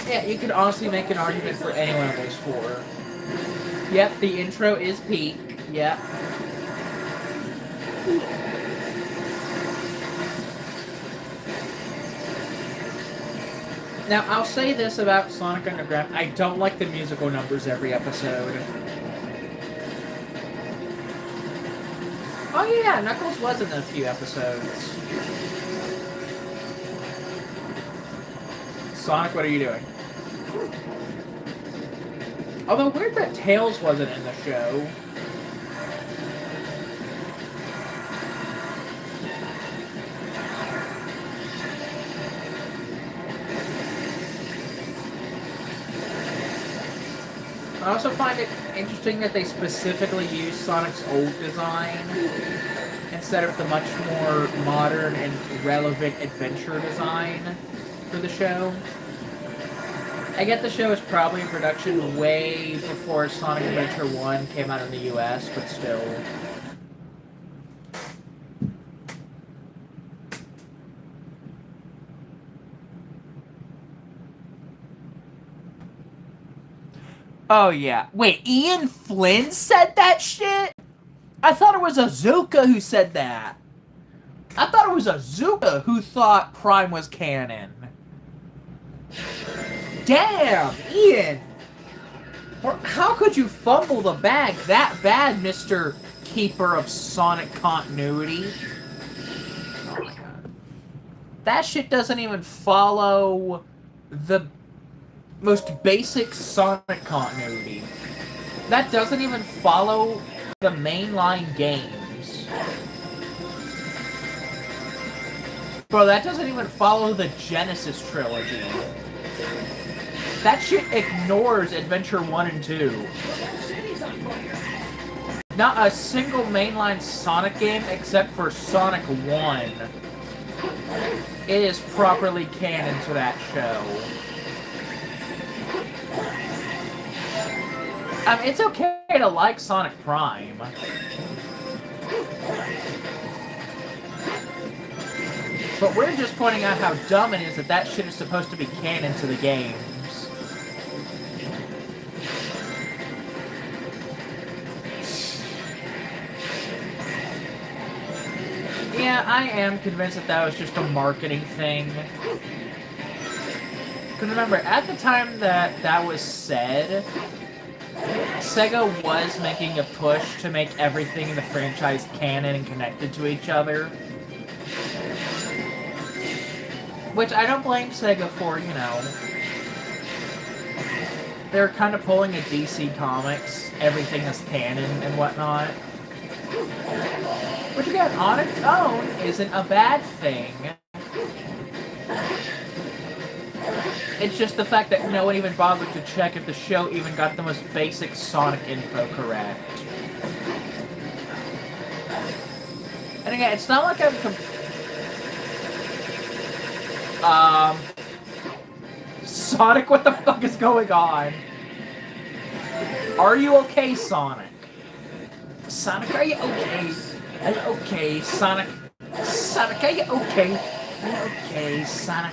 Yeah, you could honestly make an argument for any one of those 4. Yep, the intro is peak. Yep. Now, I'll say this about Sonic Underground. I don't like the musical numbers every episode. Oh yeah, Knuckles was in a few episodes. Sonic, what are you doing? Although, weird that Tails wasn't in the show. I also find it interesting that they specifically use Sonic's old design instead of the much more modern and relevant adventure design for the show. I get the show was probably in production way before Sonic Adventure 1 came out in the US, but still. Oh yeah. Wait, Ian Flynn said that shit? I thought it was Azuka who said that. I thought it was Azuka who thought Prime was canon. Damn, Ian! How could you fumble the bag that bad, Mr. Keeper of Sonic Continuity? Oh my god. That shit doesn't even follow the most basic Sonic continuity. That doesn't even follow the mainline games. Bro, that doesn't even follow the Genesis trilogy. That shit ignores Adventure 1 and 2. Not a single mainline Sonic game except for Sonic 1 is properly canon to that show. I mean, it's okay to like Sonic Prime. But we're just pointing out how dumb it is that that shit is supposed to be canon to the games. Yeah, I am convinced that that was just a marketing thing. Because remember, at the time that that was said, Sega was making a push to make everything in the franchise canon and connected to each other. Which I don't blame Sega for, you know. They're kind of pulling a DC Comics, everything is canon and whatnot. Which again, on its own, isn't a bad thing. It's just the fact that no one even bothered to check if the show even got the most basic Sonic info correct. And again, it's not like I'm Sonic, what the fuck is going on? Are you okay, Sonic? Sonic, are you okay? Are you okay, Sonic? Sonic, are you okay? Are you okay, Sonic?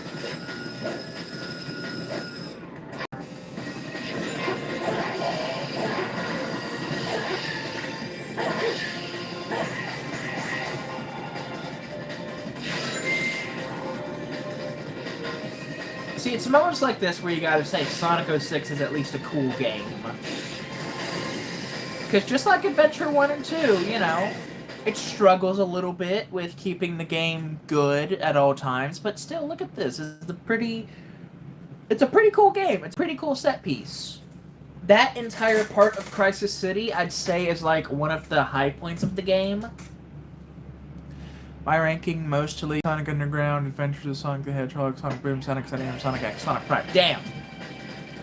See, it's moments like this where you gotta say Sonic 06 is at least a cool game. Because just like Adventure 1 and 2, you know, it struggles a little bit with keeping the game good at all times, but still, look at this. It's a pretty cool game. It's a pretty cool set piece. That entire part of Crisis City, I'd say, is like one of the high points of the game. My ranking, mostly Sonic Underground, Adventures of Sonic the Hedgehog, Sonic Boom, Sonic X, Sonic X, Sonic Prime. Damn!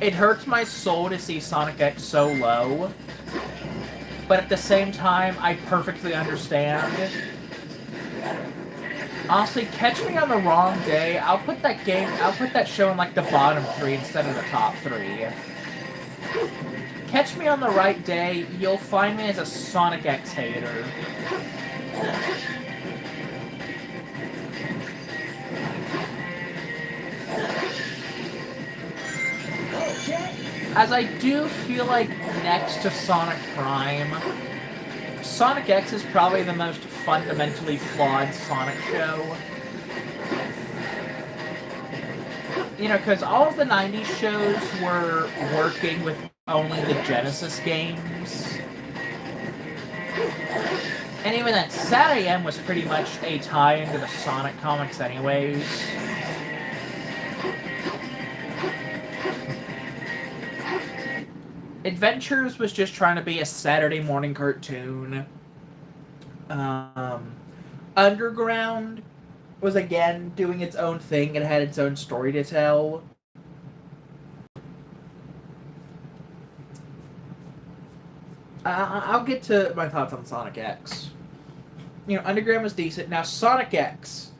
It hurts my soul to see Sonic X so low, but at the same time, I perfectly understand. Honestly, catch me on the wrong day. I'll put that show in like the bottom 3 instead of the top 3. Catch me on the right day, you'll find me as a Sonic X hater. As I do feel like next to Sonic Prime, Sonic X is probably the most fundamentally flawed Sonic show. You know, because all of the 90s shows were working with only the Genesis games. And even that Sat AM was pretty much a tie into the Sonic comics anyways. Adventures was just trying to be a Saturday morning cartoon. Underground was again doing its own thing. It had its own story to tell. I'll get to my thoughts on Sonic X. You know, Underground was decent. Now, Sonic X.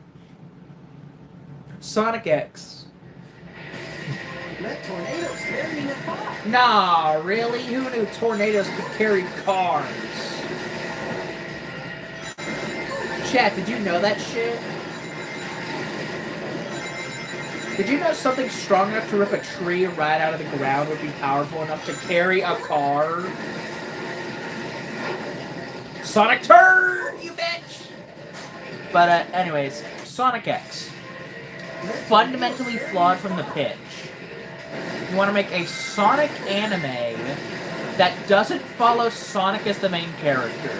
Sonic X. Let tornadoes carry me apart. Nah, really? Who knew tornadoes could carry cars? Chat, did you know that shit? Did you know something strong enough to rip a tree right out of the ground would be powerful enough to carry a car? Sonic turn, you bitch! But anyways, Sonic X. Fundamentally flawed from the pitch. You want to make a Sonic anime that doesn't follow Sonic as the main character.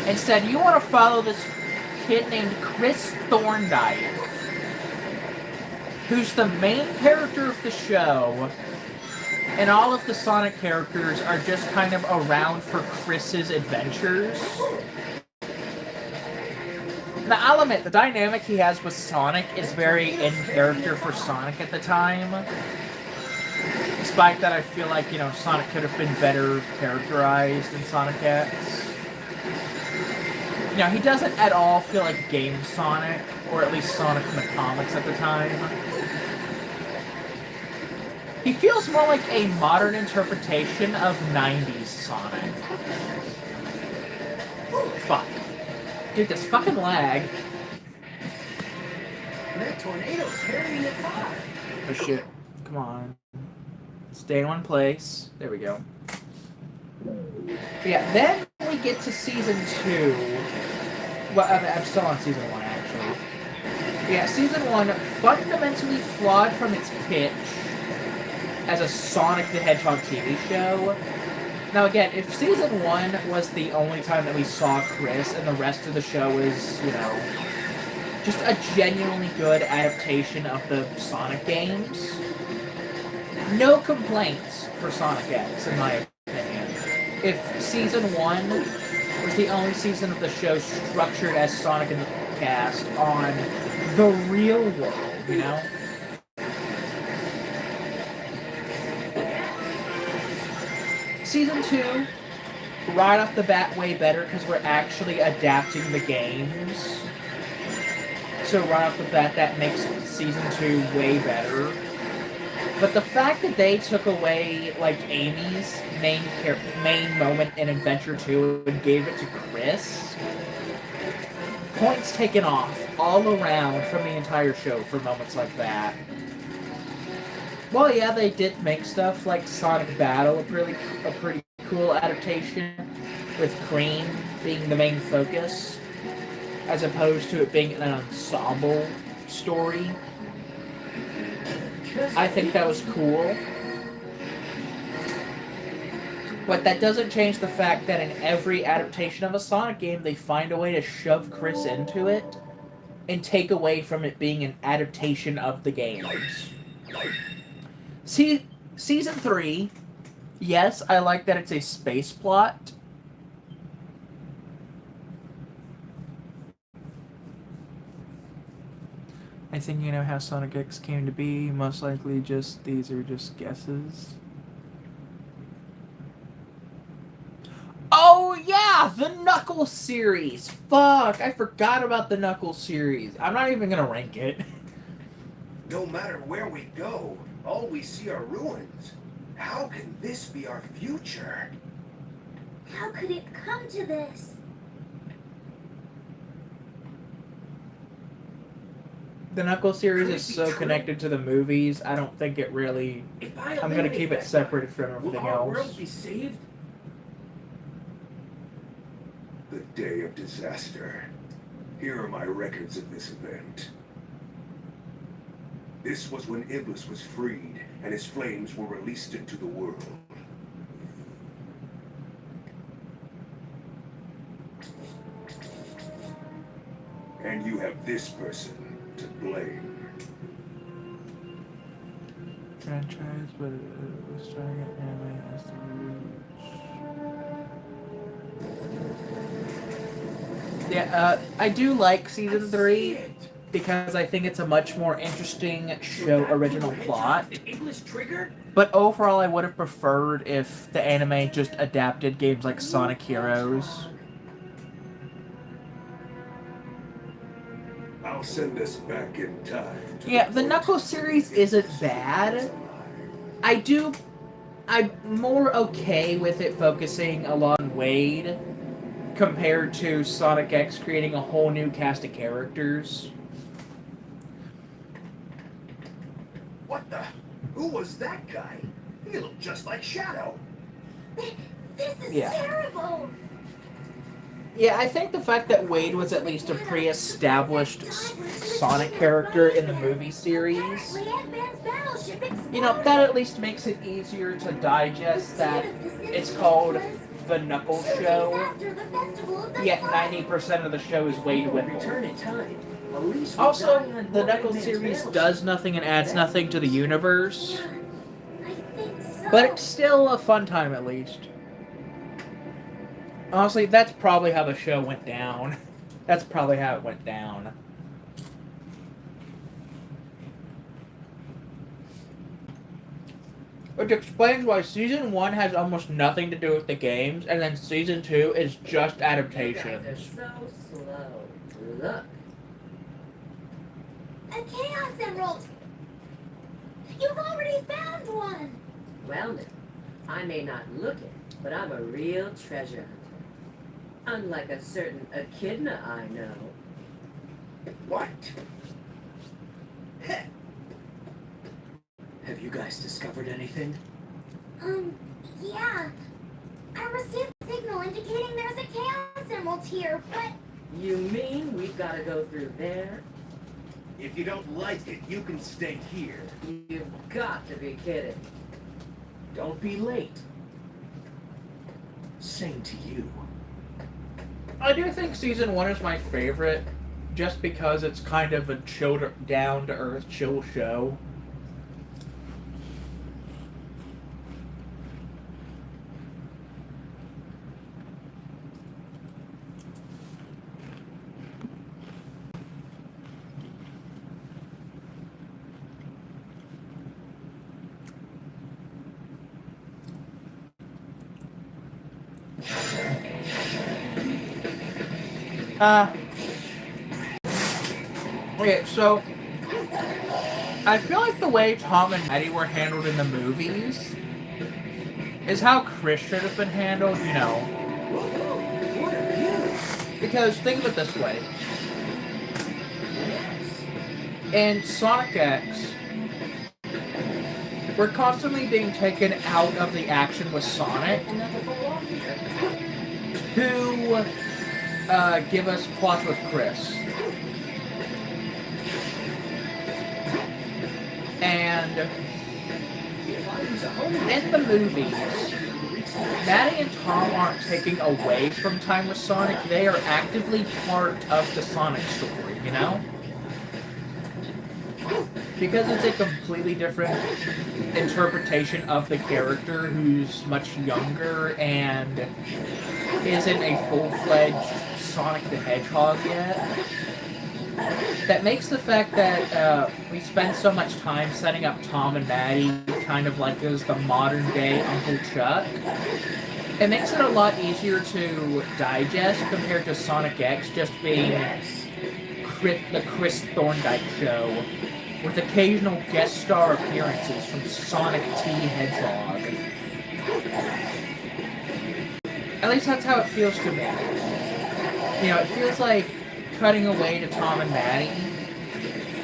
Instead, you want to follow this kid named Chris Thorndike, who's the main character of the show, and all of the Sonic characters are just kind of around for Chris's adventures. Now, I'll admit, the dynamic he has with Sonic is very in character for Sonic at the time. Despite that, I feel like, you know, Sonic could have been better characterized in Sonic X. You know, he doesn't at all feel like game Sonic, or at least Sonic in the comics at the time. He feels more like a modern interpretation of 90s Sonic. Fuck. Dude, this fucking lag. Let tornadoes carry me apart. Oh shit. Come on. Stay in one place. There we go. Yeah, then we get to Season 2. Well, I'm still on Season 1, actually. Yeah, Season 1, fundamentally flawed from its pitch as a Sonic the Hedgehog TV show. Now again, if Season 1 was the only time that we saw Chris and the rest of the show is, you know, just a genuinely good adaptation of the Sonic games, no complaints for Sonic X, in my opinion. If Season 1 was the only season of the show structured as Sonic and the cast on the real world, you know? Season 2, right off the bat, way better because we're actually adapting the games. So right off the bat, that makes Season 2 way better. But the fact that they took away, like, Amy's main moment in Adventure 2 and gave it to Chris, points taken off all around from the entire show for moments like that. Well, yeah, they did make stuff like Sonic Battle a pretty cool adaptation, with Cream being the main focus, as opposed to it being an ensemble story. I think that was cool. But that doesn't change the fact that in every adaptation of a Sonic game, they find a way to shove Chris into it and take away from it being an adaptation of the games. Season 3, yes, I like that it's a space plot. I think you know how Sonic X came to be. Most likely, these are just guesses. Oh yeah, the Knuckles series. Fuck, I forgot about the Knuckles series. I'm not even gonna rank it. No matter where we go, all we see are ruins. How can this be our future? How could it come to this? The Knuckles series Could it is be so true? connected to the movies. I don't think it really. If I I'm gonna eliminate keep it that separated from guy, everything will our else. world be saved? The day of disaster. Here are my records of this event. This was when Iblis was freed, and his flames were released into the world. And you have this person to blame. Franchise, but it was starting at anime as the roots. Yeah, I do like season 3 because I think it's a much more interesting show original plot. The English trigger? But overall, I would have preferred if the anime just adapted games like Sonic Heroes. I'll send us back in time. Yeah, the Knuckles series isn't bad. I'm more okay with it focusing on Wade compared to Sonic X creating a whole new cast of characters. What the? Who was that guy? He looked just like Shadow. This is Yeah. terrible. Yeah, I think the fact that Wade was at least a pre-established Sonic character in the movie series, Apparently, Ant-Man's battleship you know, that at least makes it easier to digest that it's called The Knuckles Show, After the festival of the yet sun. 90% of the show is Wade Whipple. Return in time. At least we Also, die on the board Knuckles Ant-Man's series battleship. does nothing and adds nothing to the universe, I think so. but it's still a fun time at least. Honestly, that's probably how the show went down. That's probably how it went down. Which explains why Season 1 has almost nothing to do with the games, and then Season 2 is just You guys are adaptations. so slow. Look. A Chaos Emerald. You've already found one. Well, now, I may not look it, but I'm a real treasure hunter. Unlike a certain echidna I know. What? Have you guys discovered anything? Yeah. I received a signal indicating there's a Chaos Emerald here, but You mean we've got to go through there? If you don't like it, you can stay here. You've got to be kidding. Don't be late. Same to you. I do think Season 1 is my favorite, just because it's kind of a down-to-earth, chill show. Okay, so I feel like the way Tom and Eddie were handled in the movies is how Chris should have been handled, you know. What a view. Because think of it this way. In Sonic X, we're constantly being taken out of the action with Sonic to give us plots with Chris. And in the movies, Maddie and Tom aren't taking away from time with Sonic, they are actively part of the Sonic story, you know? Because it's a completely different interpretation of the character who's much younger and isn't a full-fledged Sonic the Hedgehog yet. that makes the fact that we spend so much time setting up Tom and Maddie kind of like as the modern day Uncle Chuck. It makes it a lot easier to digest compared to Sonic X just being the Chris Thorndike show, with occasional guest star appearances from Sonic T. Hedgehog. At least that's how it feels to me. You know, it feels like cutting away to Tom and Maddie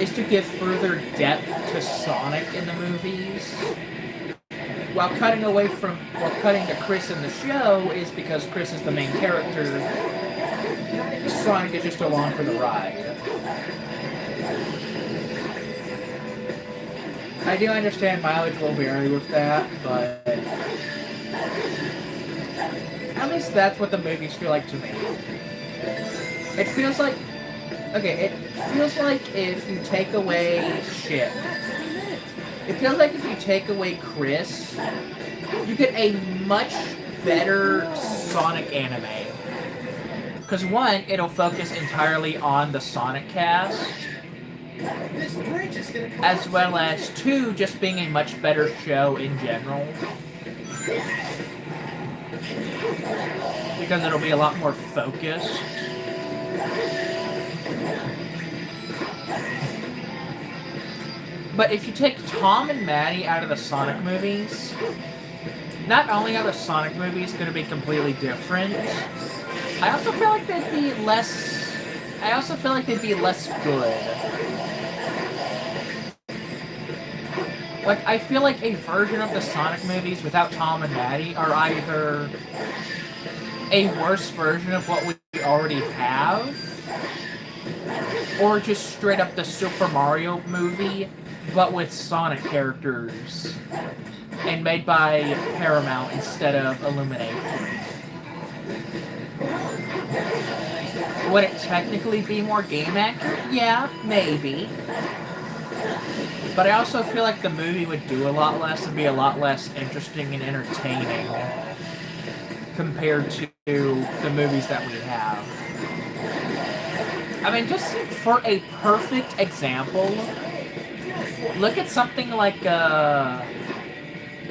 is to give further depth to Sonic in the movies, while cutting to Chris in the show is because Chris is the main character. Sonic is just along for the ride. I do understand mileage will vary with that, but at least that's what the movies feel like to me. It feels like if you take away It feels like if you take away Chris, you get a much better Sonic anime. Because one, it'll focus entirely on the Sonic cast, as well as two, just being a much better show in general. Because it'll be a lot more focused. But if you take Tom and Maddie out of the Sonic movies, not only are the Sonic movies going to be completely different, I also feel like they'd be less good. Like, I feel like a version of the Sonic movies without Tom and Maddie are either a worse version of what we already have, or just straight up the Super Mario movie, but with Sonic characters, and made by Paramount instead of Illumination. Would it technically be more game accurate? Yeah, maybe. But I also feel like the movie would do a lot less and be a lot less interesting and entertaining compared to the movies that we have. I mean, just for a perfect example, look at something like,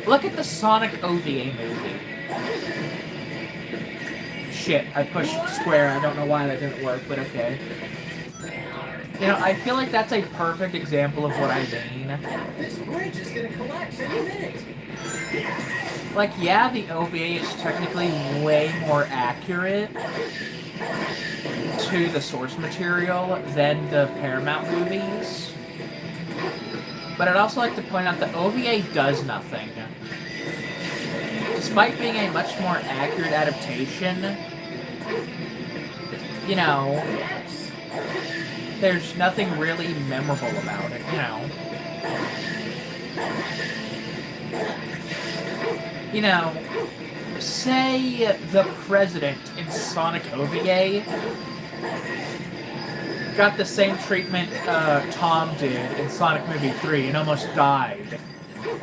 look at the Sonic OVA movie. Shit, I pushed square, I don't know why that didn't work, but okay. You know, I feel like that's a perfect example of what I mean. This bridge is gonna collapse any minute. Like, yeah, the OVA is technically way more accurate to the source material than the Paramount movies. But I'd also like to point out that OVA does nothing. Despite being a much more accurate adaptation, you know, there's nothing really memorable about it, you know. You know, say the president in Sonic OVA got the same treatment Tom did in Sonic Movie 3 and almost died,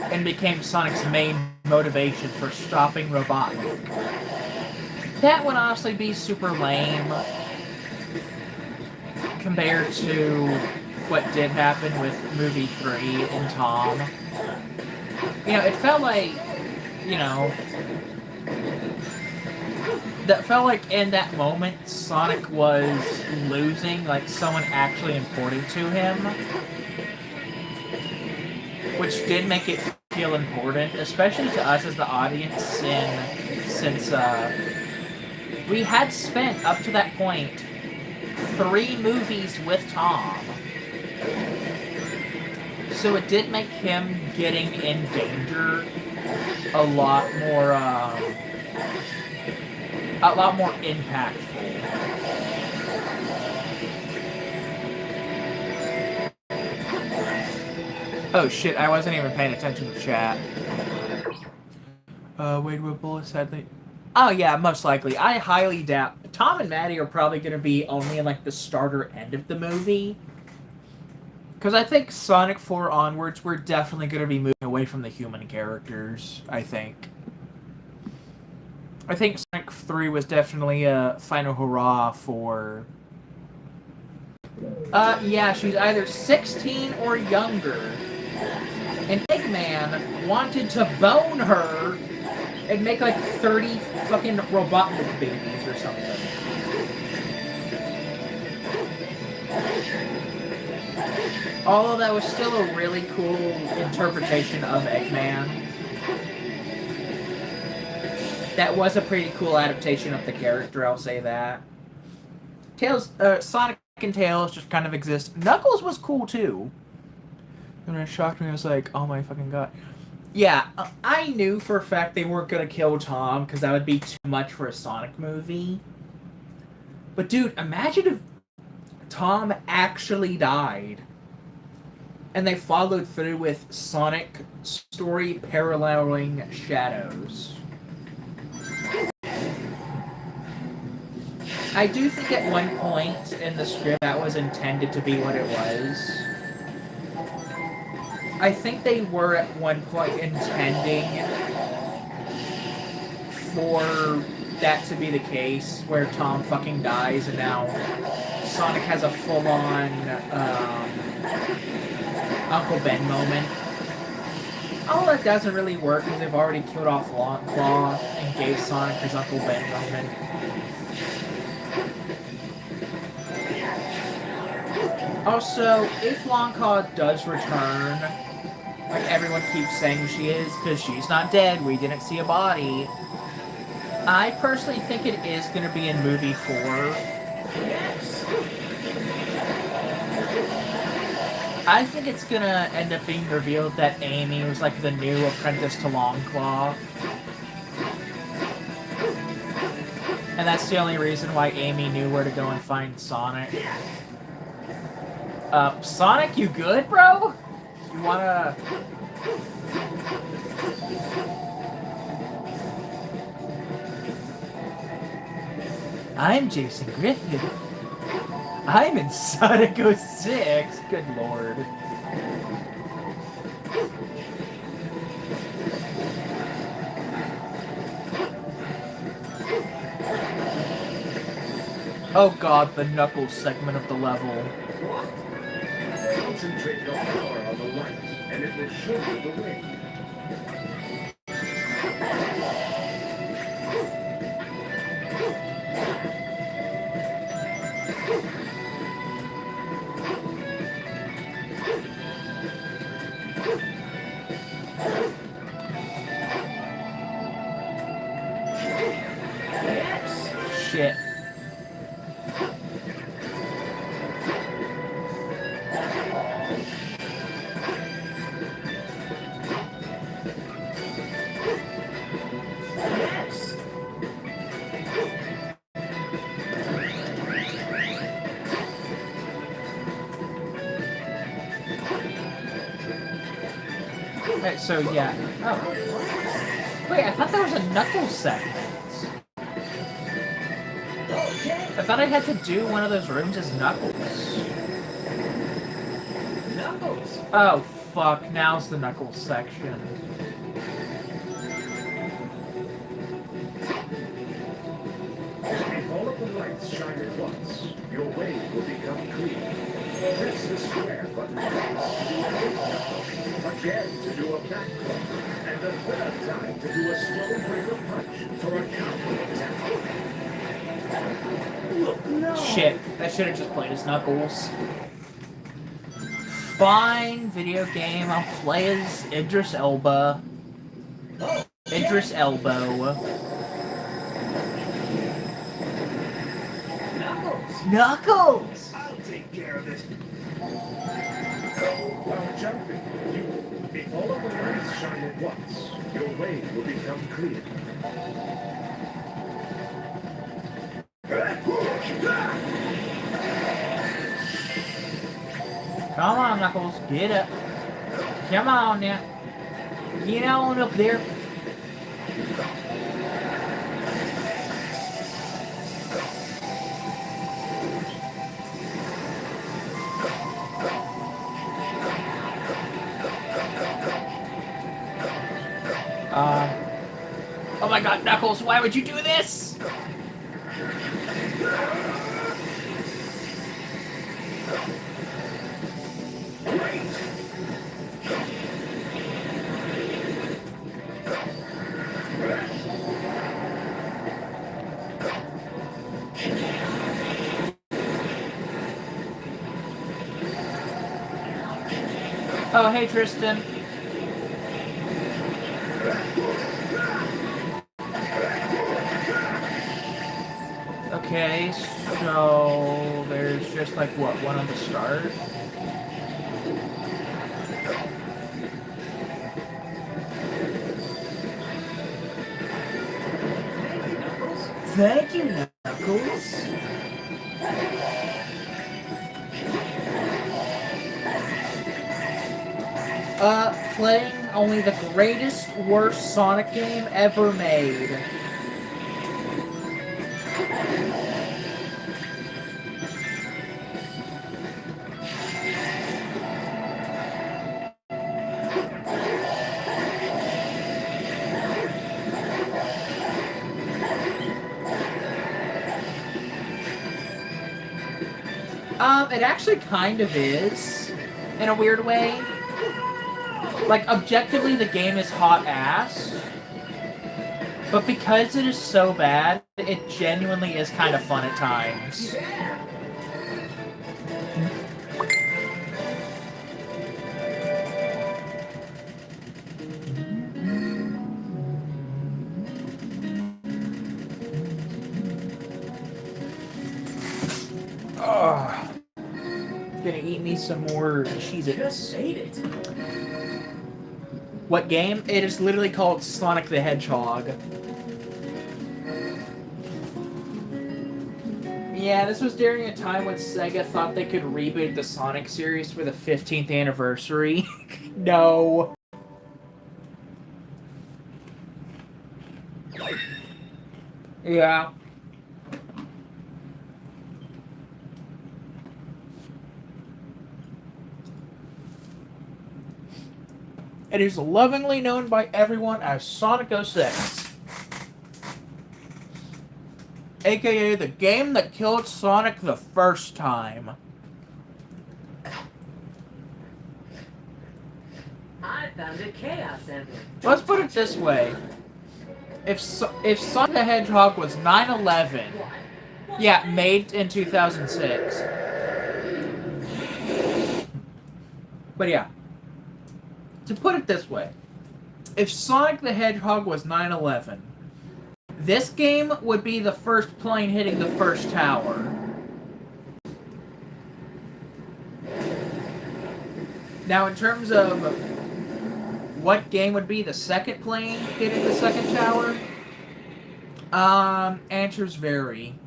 and became Sonic's main motivation for stopping Robotnik. That would honestly be super lame compared to what did happen with Movie 3 and Tom. You know, it felt like, you know, that felt like in that moment Sonic was losing, like, someone actually important to him, which did make it feel important, especially to us as the audience, since we had spent up to that point 3 movies with Tom. So it did make him getting in danger a lot more impactful. Oh shit, I wasn't even paying attention to chat. Wade Whipple sadly. Oh yeah, most likely. I highly doubt Tom and Maddie are probably going to be only in like the starter end of the movie. Because I think Sonic 4 onwards, we're definitely going to be moving away from the human characters, I think. I think Sonic 3 was definitely a final hurrah for Yeah, she's either 16 or younger. And Eggman wanted to bone her and make like 30 fucking Robotnik babies or something. Although that was still a really cool interpretation of Eggman. That was a pretty cool adaptation of the character, I'll say that. Tails, Sonic and Tails just kind of exist. Knuckles was cool too. And it shocked me, I was like, oh my fucking god. Yeah, I knew for a fact they weren't gonna kill Tom, because that would be too much for a Sonic movie. But dude, imagine if Tom actually died. And they followed through with Sonic story paralleling Shadows. I do think at one point in the script that was intended to be what it was. I think they were at one point intending for that to be the case, where Tom fucking dies and now Sonic has a full-on Uncle Ben moment. Oh, that doesn't really work because they've already killed off Long Claw and gave Sonic his Uncle Ben moment. Also, if Long Claw does return, like everyone keeps saying she is, because she's not dead, we didn't see a body, I personally think it is going to be in movie 4. Yes! I think it's going to end up being revealed that Amy was like the new apprentice to Longclaw. And that's the only reason why Amy knew where to go and find Sonic. Sonic, you good, bro? You wanna... I'm Jason Griffith. I'm in Sonic 06. Good lord. Oh god, the Knuckles segment of the level. Concentrate your power on the light, and it will show you the way. Shit. Right, so yeah. Oh. Wait, I thought that was a Knuckles segment. I thought I had to do one of those rooms as Knuckles. Knuckles! Oh, fuck. Now's the Knuckles section. If all of the lights shine at once, your way will become clear. Press the square button again to do a back crump, and the third time to do a slow breaker punch for a counter attack. Look, no! Shit, that should have just played as Knuckles. Fine, video game, I'll play as Idris Elba. Idris Elbow. Knuckles! Knuckles! I'll take care of it. While jumping, if all of the lights shine at once, your way will become clear. Come on, Knuckles, get up. Come on now. Get on up there. Oh my god, Knuckles, why would you do this? Oh, hey, Tristan. Okay, so there's just like what, one on the start? Thank you, Knuckles. Playing only the greatest, worst Sonic game ever made. It actually kind of is, in a weird way. Like, objectively, the game is hot ass. But because it is so bad, it genuinely is kind of fun at times. Ugh. Gonna eat me some more Cheez-Its. Just ate it. What game? It is literally called Sonic the Hedgehog. Yeah, this was during a time when Sega thought they could reboot the Sonic series for the 15th anniversary. No. Yeah. It is lovingly known by everyone as Sonic 06. AKA the game that killed Sonic the first time. I found a chaos emblem. Let's put it this way. If Sonic the Hedgehog was 9/11, yeah, made in 2006. But yeah. To put it this way, if Sonic the Hedgehog was 9/11, this game would be the first plane hitting the first tower. Now, in terms of what game would be the second plane hitting the second tower, answers vary.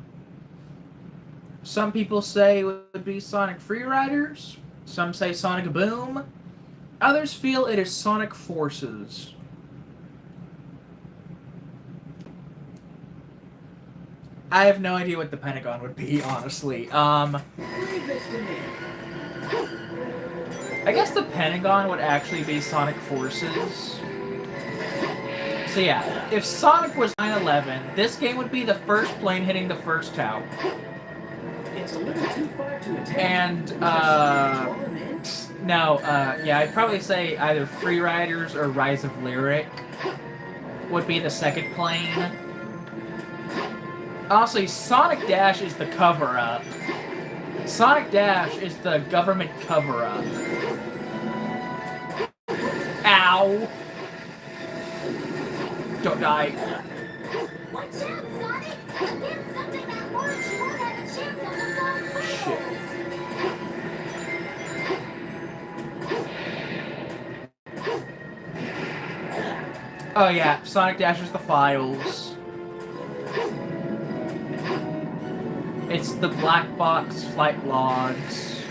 Some people say it would be Sonic Freeriders. Some say Sonic Boom. Others feel it is Sonic Forces. I have no idea what the Pentagon would be, honestly. Leave this to me. I guess the Pentagon would actually be Sonic Forces. So yeah, if Sonic was 9/11, this game would be the first plane hitting the first tower. It's a little too far to attack. And, no, yeah, I'd probably say either Freeriders or Rise of Lyric would be the second plane. Honestly, Sonic Dash is the cover-up. Sonic Dash is the government cover-up. Ow! Don't die. Watch out, Sonic! Hit something that works, you won't have a chance at the Sonic Finals! Oh yeah, Sonic Dash is the files. It's the black box flight logs.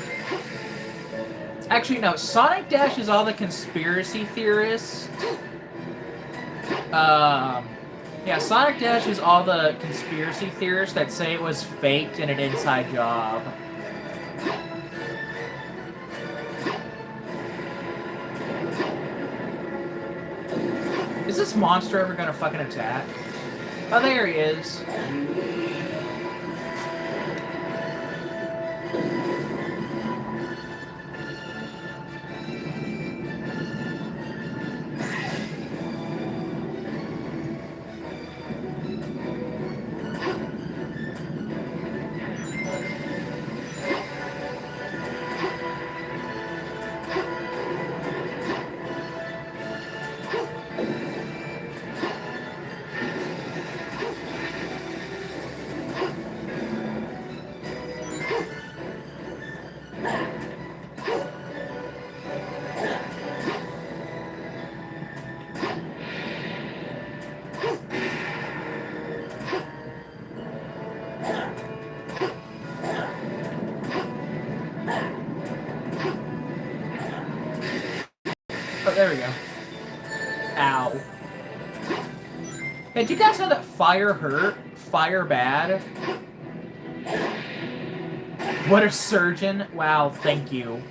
Actually, no, Sonic Dash is all the conspiracy theorists. Yeah, Sonic Dash is all the conspiracy theorists that say it was faked and an inside job. Is this monster ever gonna fucking attack? Oh, there he is. Ow. Hey, do you guys know that fire hurt? Fire bad? What a surgeon. Wow, thank you.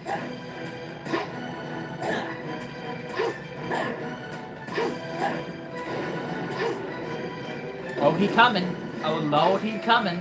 Oh, he coming. Oh, Lord, he coming.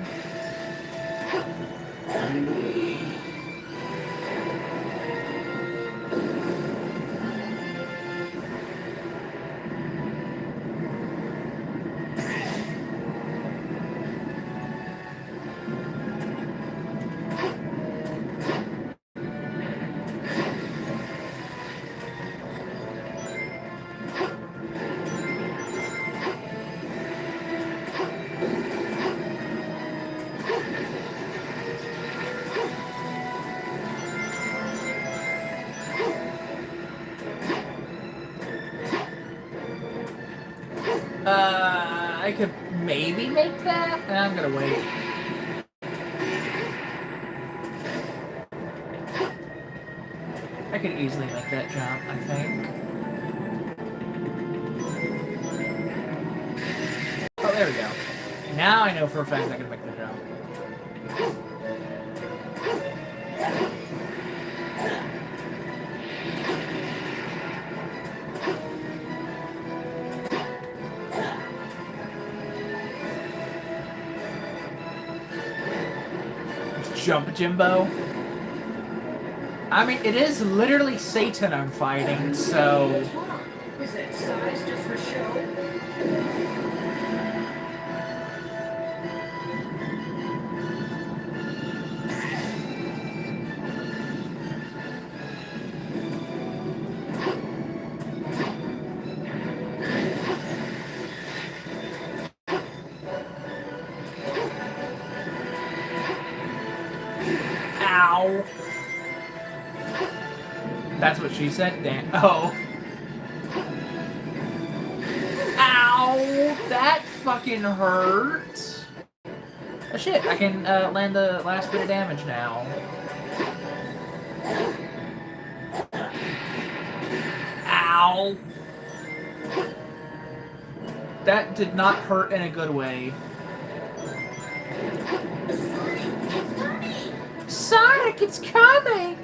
I could maybe make that? I'm gonna wait. I could easily make that jump, I think. Oh, there we go. Now I know for a fact I can make the jump. Jump, Jimbo. I mean, it is literally Satan I'm fighting, so... What's wrong? Was that size just for show? Ow. That's what she said? Damn. Oh. Ow! That fucking hurt. Oh shit, I can land the last bit of damage now. Ow! That did not hurt in a good way. Sonic, it's coming!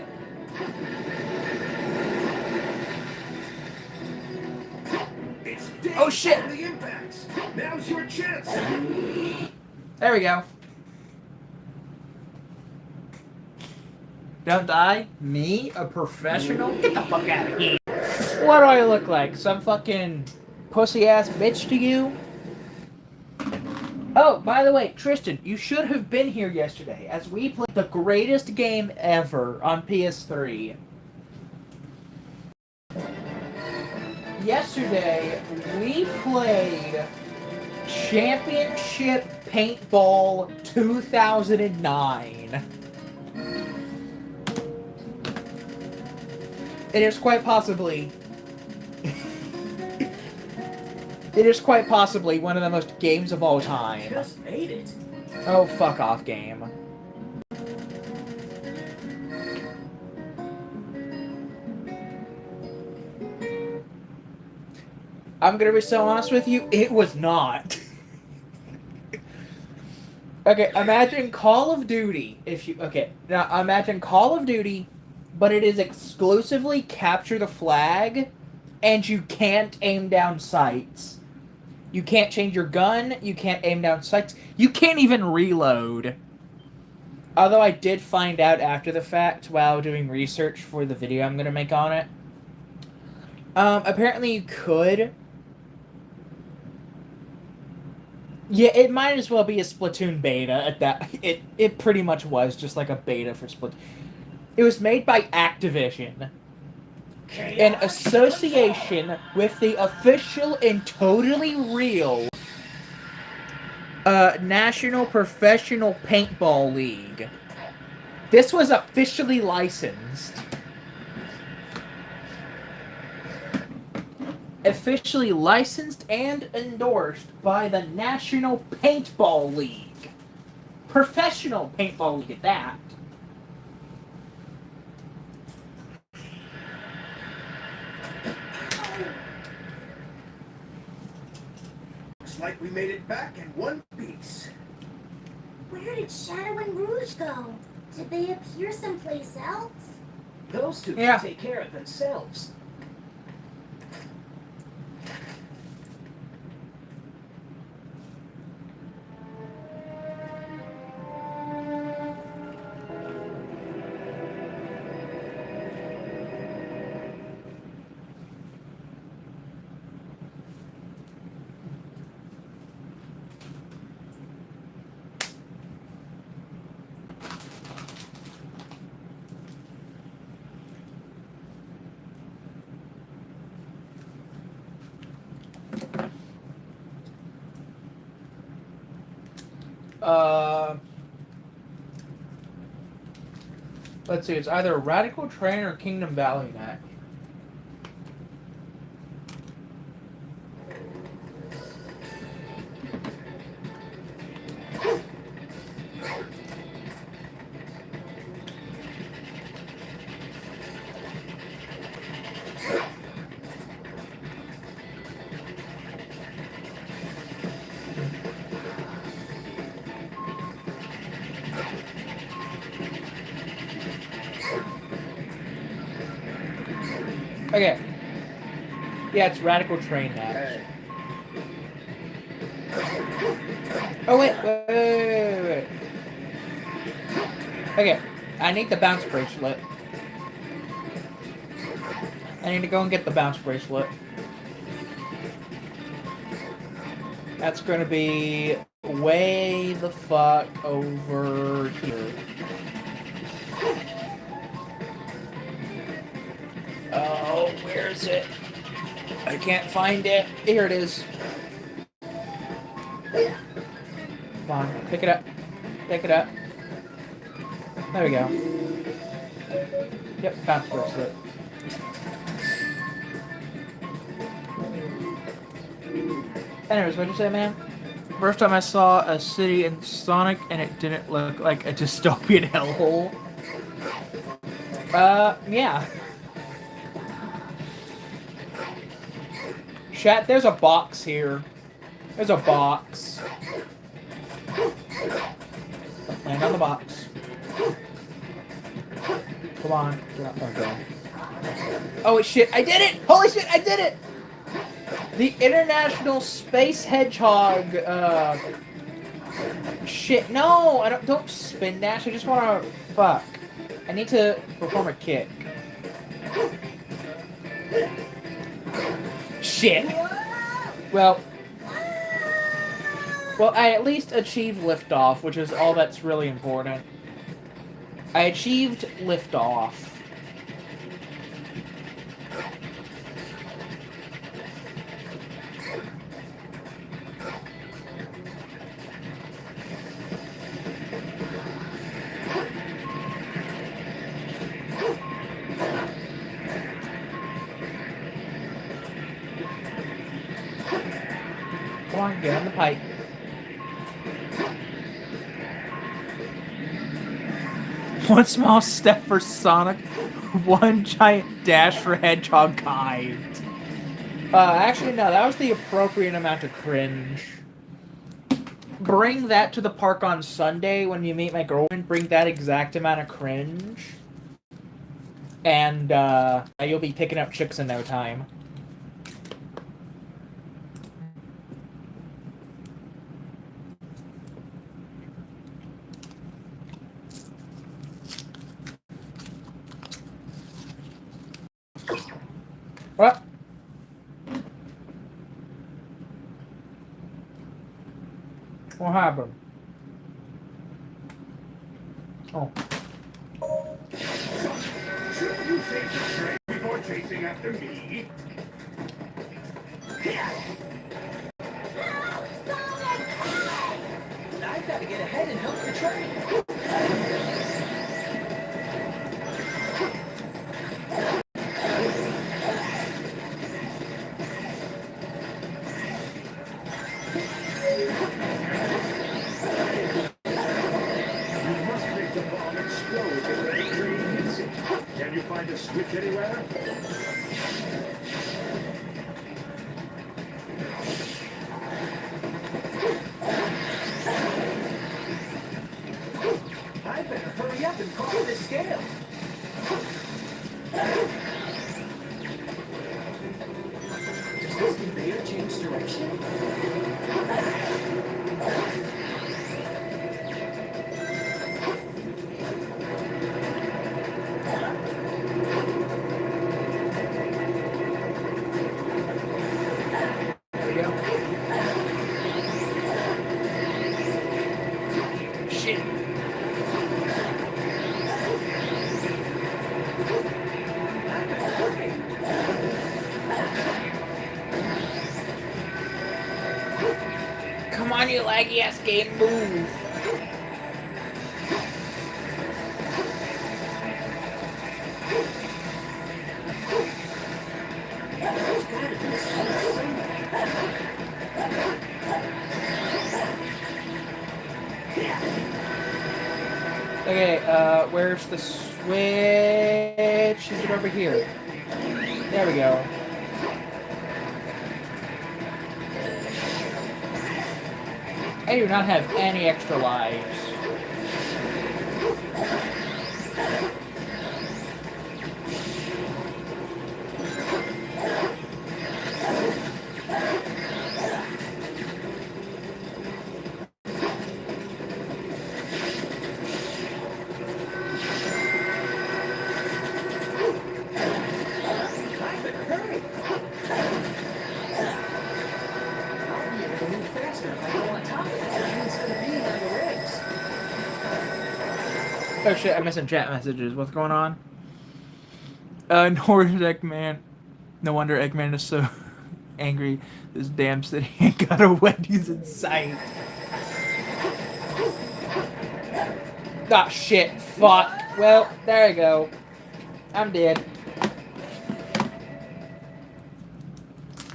It's dead. Oh shit! The impacts. Now's your chance. There we go. Don't die? Me? A professional? Get the fuck out of here. What do I look like? Some fucking pussy-ass bitch to you? Oh, by the way, Tristan, you should have been here yesterday as we played the greatest game ever on PS3. Yesterday, we played Championship Paintball 2009. It is quite possibly... It is quite possibly one of the most games of all time. Just made it. Oh, fuck off, game. I'm gonna be so honest with you, it was not. Okay, imagine Call of Duty, okay, now imagine Call of Duty, but it is exclusively capture the flag, and you can't aim down sights. You can't change your gun, you can't aim down sights, you can't even reload. Although I did find out after the fact while doing research for the video I'm gonna make on it. Apparently you could. Yeah, it might as well be a Splatoon beta at that. It pretty much was just like a beta for Splatoon. It was made by Activision in association with the official and totally real National Professional Paintball League. This was officially licensed. Officially licensed and endorsed by the National Paintball League. Professional Paintball League at that. Looks like we made it back in one piece. Where did Shadow and Rouge go? Did they appear someplace else? Those two Yeah. can take care of themselves. Let's see. It's either Radical Train or Kingdom Valley next. Okay. Yeah, it's Radical Train next. Oh, wait. Okay, I need the bounce bracelet. I need to go and get the bounce bracelet. That's gonna be way the fuck over here. Oh, where is it? I can't find it. Here it is. Come on, pick it up. Pick it up. There we go. Yep, bounce bracelet. Anyways, what'd you say, man? First time I saw a city in Sonic and it didn't look like a dystopian hellhole. Yeah. Chat, there's a box here. There's a box. Land on the box. Come on. Okay. Oh shit, I did it! Holy shit, I did it! The International Space Hedgehog, shit, no! Don't spin dash, I just wanna, fuck. I need to perform a kick. Shit. Well, I at least achieved liftoff, which is all that's really important. I achieved liftoff. Come on, get on the pipe. One small step for Sonic, one giant dash for Hedgehog Guide. Actually, no, that was the appropriate amount of cringe. Bring that to the park on Sunday when you meet my girlfriend. Bring that exact amount of cringe. And, you'll be picking up chicks in no time. What? What happened? Oh. Should you take the train before chasing after me? I've got to get ahead and help the train. You must make the bomb explode before the train hits it. Can you find a switch anywhere? scale. Does this conveyor change direction? There we go. Shit. Come on, you laggy ass game, move. There's gotta be a switch somewhere. Okay, where's the switch? Is it over here? There we go. I do not have any extra lives. Hurry! I'll be able to move faster if I go on top of it instead of being on the legs. Oh shit, I'm missing chat messages. What's going on? Norris Eggman. No wonder Eggman is so angry. This damn city ain't got a Wendy's in sight. Ah, shit. Fuck. Well, there you go. I'm dead.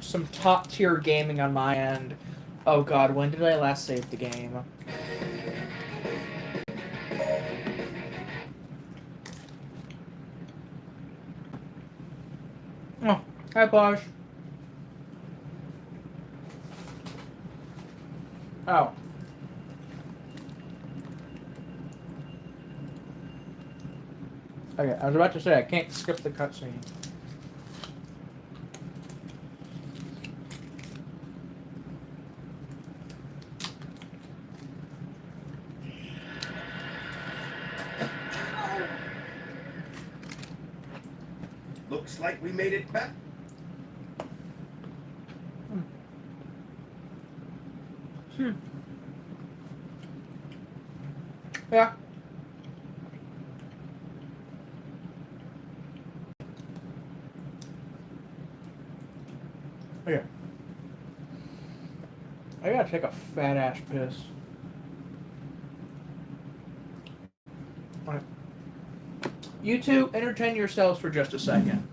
Some top tier gaming on my end. Oh god, when did I last save the game? Oh, hi Bosh. Oh. Okay, I was about to say I can't skip the cutscene. Looks like we made it back. Yeah. Okay. I gotta take a fat ass piss. Alright. You two, entertain yourselves for just a second.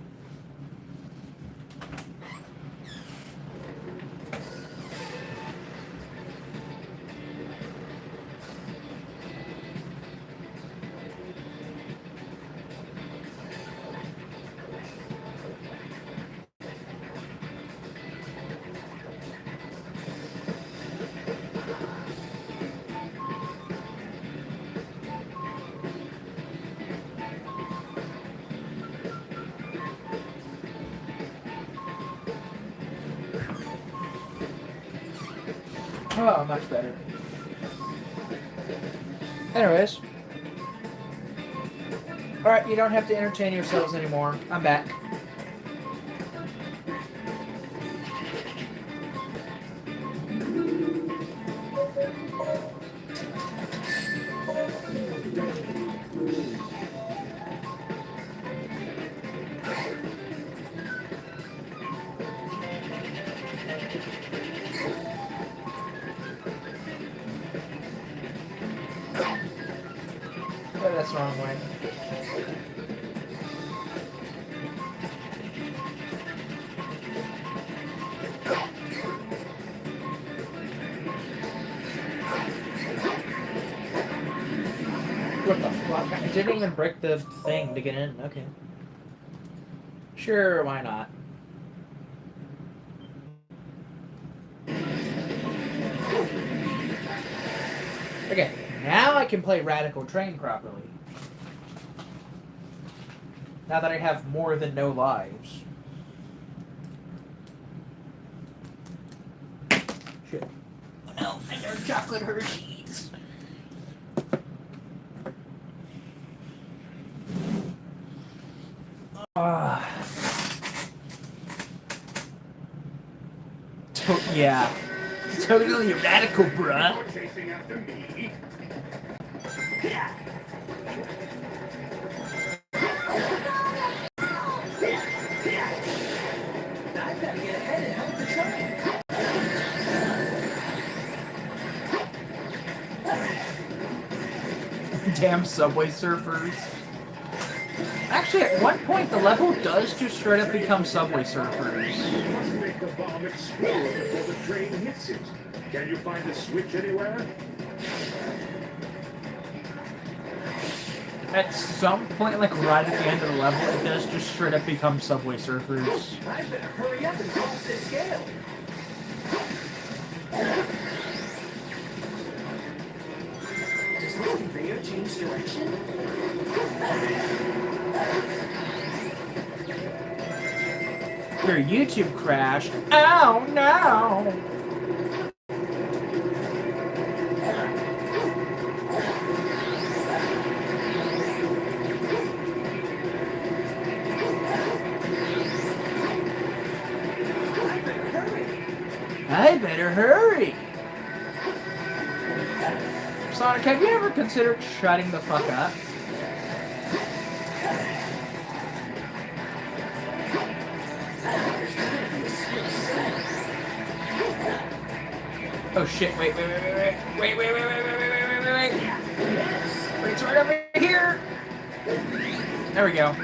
Oh, much better. Anyways. Alright, you don't have to entertain yourselves anymore. I'm back. Oh, that's the wrong way. What the fuck? I didn't even break the thing to get in. Okay. Sure, why not? Okay, now I can play Radical Train properly. Now that I have more than no lives. Shit. No, and they're chocolate Hershey's. Yeah. Totally radical, bruh. You're chasing after me. I've got to get ahead and help the train. Damn Subway Surfers. Actually, at one point, the level does just straight up become Subway Surfers. You must make the bomb explode before the train hits it. Can you find a switch anywhere? At some point, like right at the end of the level, it does just straight up become Subway Surfers. I better hurry up and cross this scale. Does this conveyor change direction? Your YouTube crashed. Oh no! I better hurry! Sonic, have you ever considered shutting the fuck up? Oh shit, wait. It's right over here! There we go.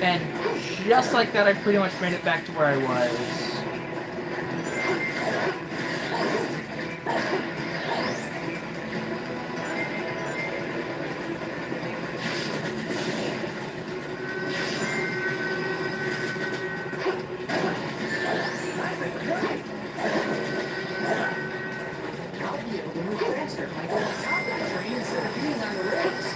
And just like that, I pretty much made it back to where I was. I'll be able to move faster if I go on top of the train instead of being on the rails.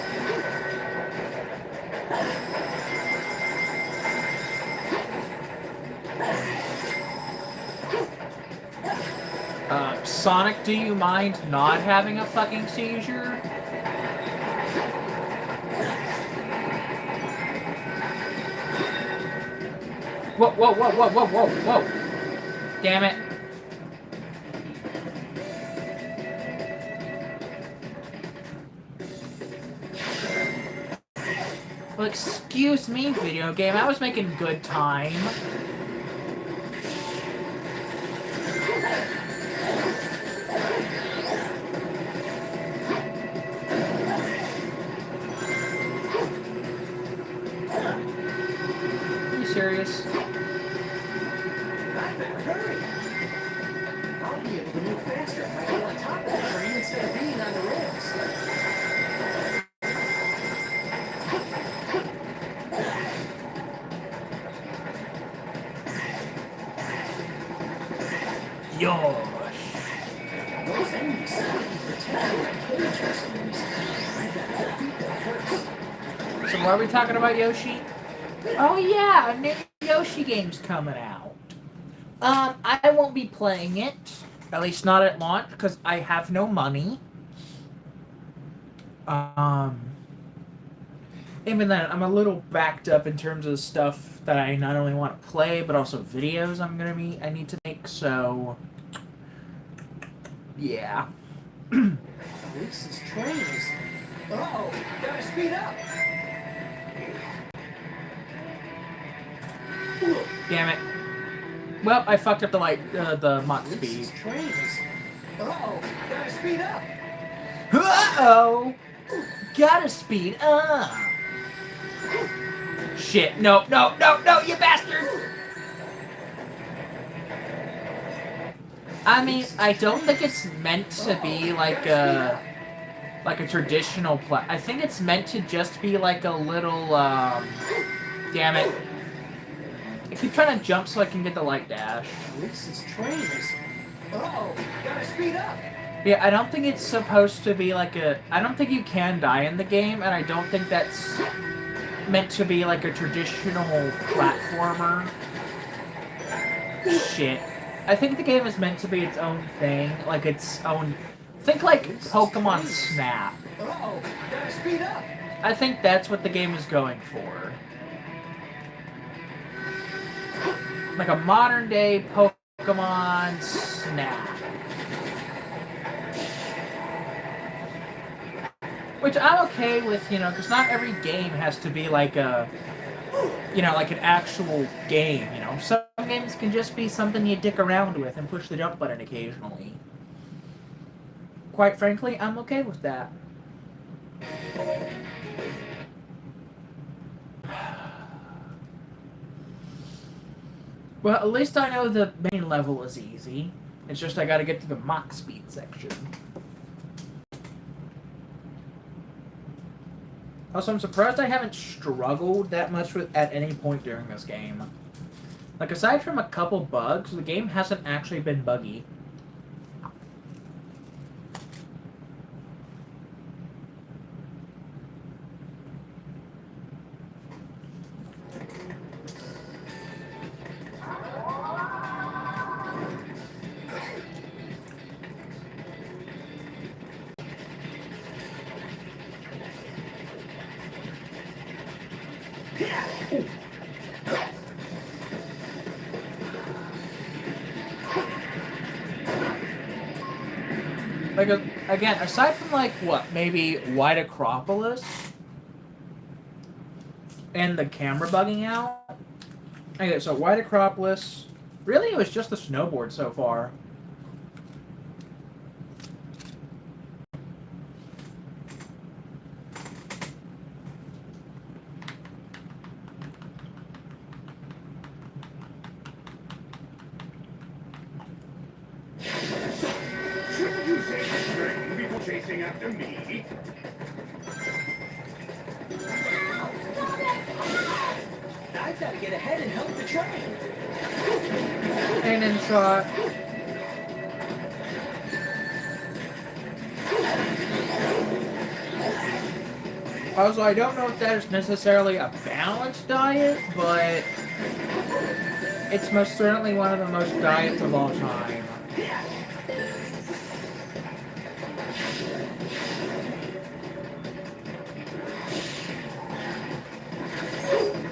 Sonic, do you mind not having a fucking seizure? Whoa. Damn it. Well, excuse me, video game. I was making good time. Are you serious? I better hurry. I'll be able to move faster if I go on top of the train instead of being on the rails. Yosh. Those enemies seem to be protecting my cage for some reason. I gotta defeat them first. So why are we talking about Yoshi? Oh yeah, a new Yoshi game's coming out. I won't be playing it. At least not at launch, because I have no money. Even then, I'm a little backed up in terms of stuff that I not only want to play, but also videos I need to make, so... Yeah. This train is... Uh-oh, gotta speed up. Damn it. Well, I fucked up the light, the Mach speed. This train is... Uh-oh, gotta speed up. Uh-oh! Gotta speed up! Shit, no, you bastard! I mean, I don't think it's meant to be like a traditional I think it's meant to just be like a little, damn it. I keep trying to jump so I can get the light dash. This train is... Uh-oh, gotta speed up. Yeah, I don't think it's supposed to be like a... I don't think you can die in the game, and I don't think that's meant to be like a traditional platformer. Shit. I think the game is meant to be its own thing, like its own... Think like Pokemon Snap. Uh-oh, gotta speed up. I think that's what the game is going for. Like a modern day Pokemon Snap. Which I'm okay with, you know, because not every game has to be like a, you know, like an actual game, you know. Some games can just be something you dick around with and push the jump button occasionally. Quite frankly, I'm okay with that. Well, at least I know the main level is easy. It's just I gotta get to the Mach speed section. Also, I'm surprised I haven't struggled that much with at any point during this game. Like, aside from a couple bugs, the game hasn't actually been buggy. Like, again, aside from, like, what, maybe White Acropolis and the camera bugging out. Okay, so White Acropolis, really it was just the snowboard so far. Shouldn't you save your strength before chasing after me? I've got to get ahead and help the train. And then shot. Also, I don't know if that is necessarily a balanced diet, but it's most certainly one of the most diets of all time.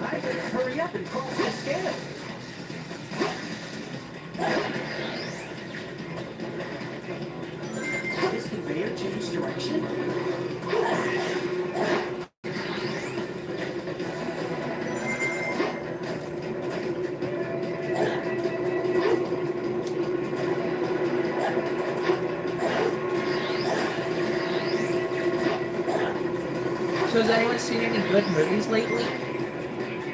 I better hurry up and cross the scale. Did this conveyor change direction? So has anyone seen any good movies lately?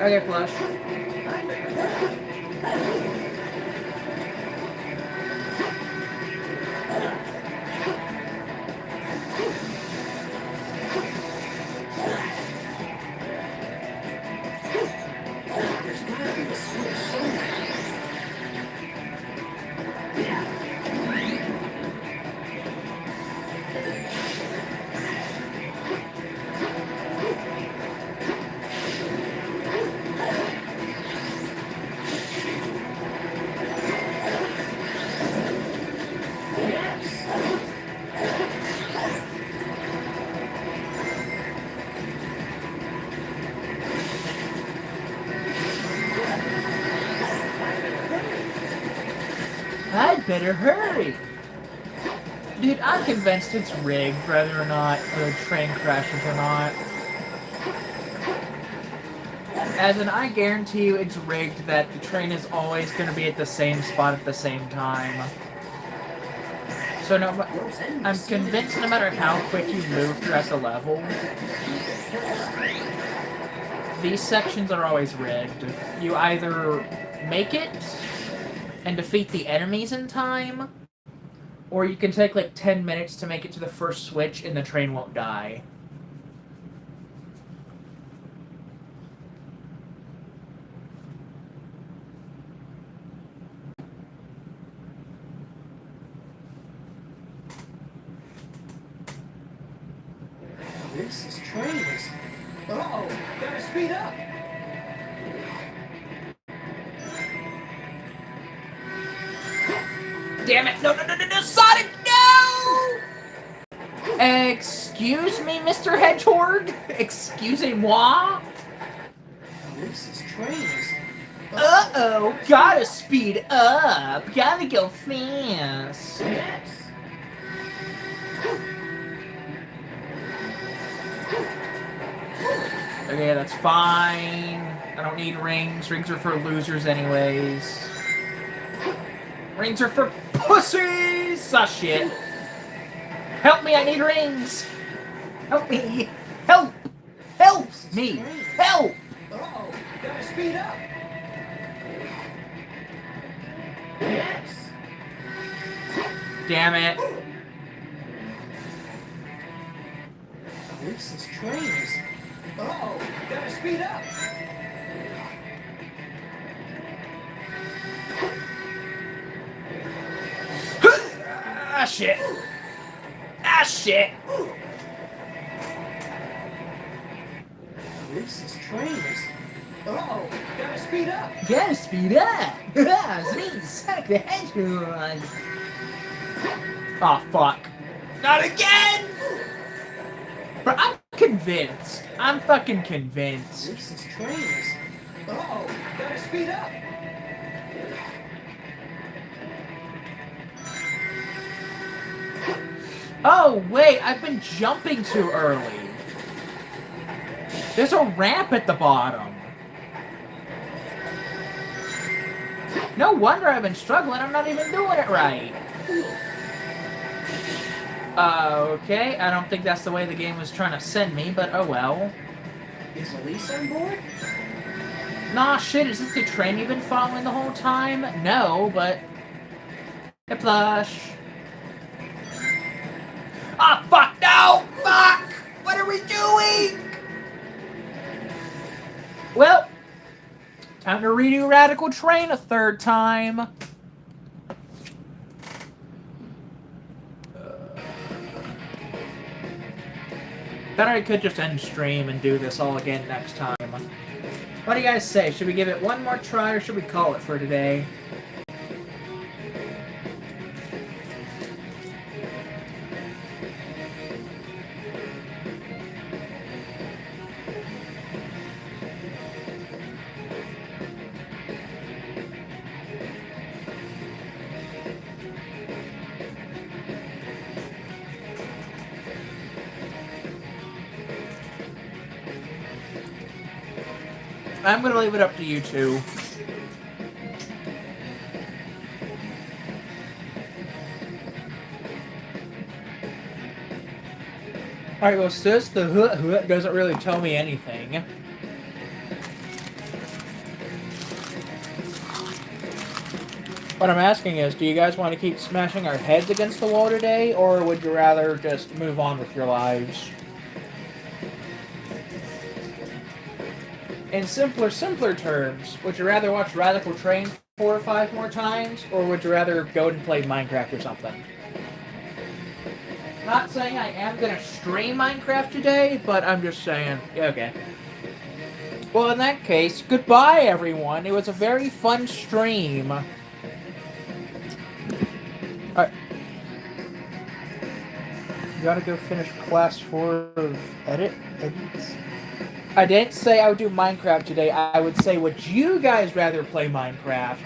Okay, Flush. There's gotta be a switch somewhere. I'd better hurry. Dude, I'm convinced it's rigged, whether or not the train crashes or not. As in, I guarantee you it's rigged that the train is always going to be at the same spot at the same time. So no, I'm convinced no matter how quick you move throughout the level, these sections are always rigged. You either make it and defeat the enemies in time, or you can take like 10 minutes to make it to the first switch and the train won't die. This train is... Uh-oh, gotta speed up. Damn it! No, no, no, no, no, Sonic, no! Excuse me, Mr. Hedgehog? Excusez-moi? This train is... Uh-oh, gotta speed up. Gotta go fast. Yes. Okay, that's fine. I don't need rings. Rings are for losers anyways. Rings are for pussies! Ah, shit. Help me, I need rings! Help me! Help! Help me! Help! Uh-oh, gotta speed up. Yes. Damn it. This train is... Uh-oh, gotta speed up. Ah, shit. Ah, shit. This train is... Uh-oh, gotta speed up. Gotta speed up. Ah, me, Sonic the Hedgehog. Oh, fuck. Not again! But I'm convinced. I'm fucking convinced. This train is... Uh-oh, gotta speed up. Oh, wait, I've been jumping too early. There's a ramp at the bottom. No wonder I've been struggling. I'm not even doing it right. Okay, I don't think that's the way the game was trying to send me, but oh well. Is Elise on board? Nah, shit, is this the train you've been following the whole time? No, but... Hey, Plush. Ah, fuck, no! Fuck! What are we doing? Well, time to redo Radical Train a third time. Bet I could just end stream and do this all again next time. What do you guys say? Should we give it one more try or should we call it for today? I'm gonna leave it up to you two. Alright, well, sis, the hoot doesn't really tell me anything. What I'm asking is, do you guys want to keep smashing our heads against the wall today, or would you rather just move on with your lives? In simpler terms, would you rather watch Radical Train 4 or 5 more times, or would you rather go and play Minecraft or something? Not saying I am gonna stream Minecraft today, but I'm just saying, okay. Well, in that case, goodbye everyone. It was a very fun stream. Alright. You gotta go finish class 4 of edits? I didn't say I would do Minecraft today. I would say, would you guys rather play Minecraft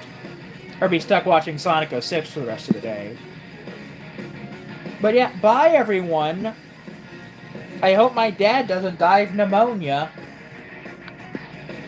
or be stuck watching Sonic 06 for the rest of the day? But yeah, bye everyone. I hope my dad doesn't die of pneumonia.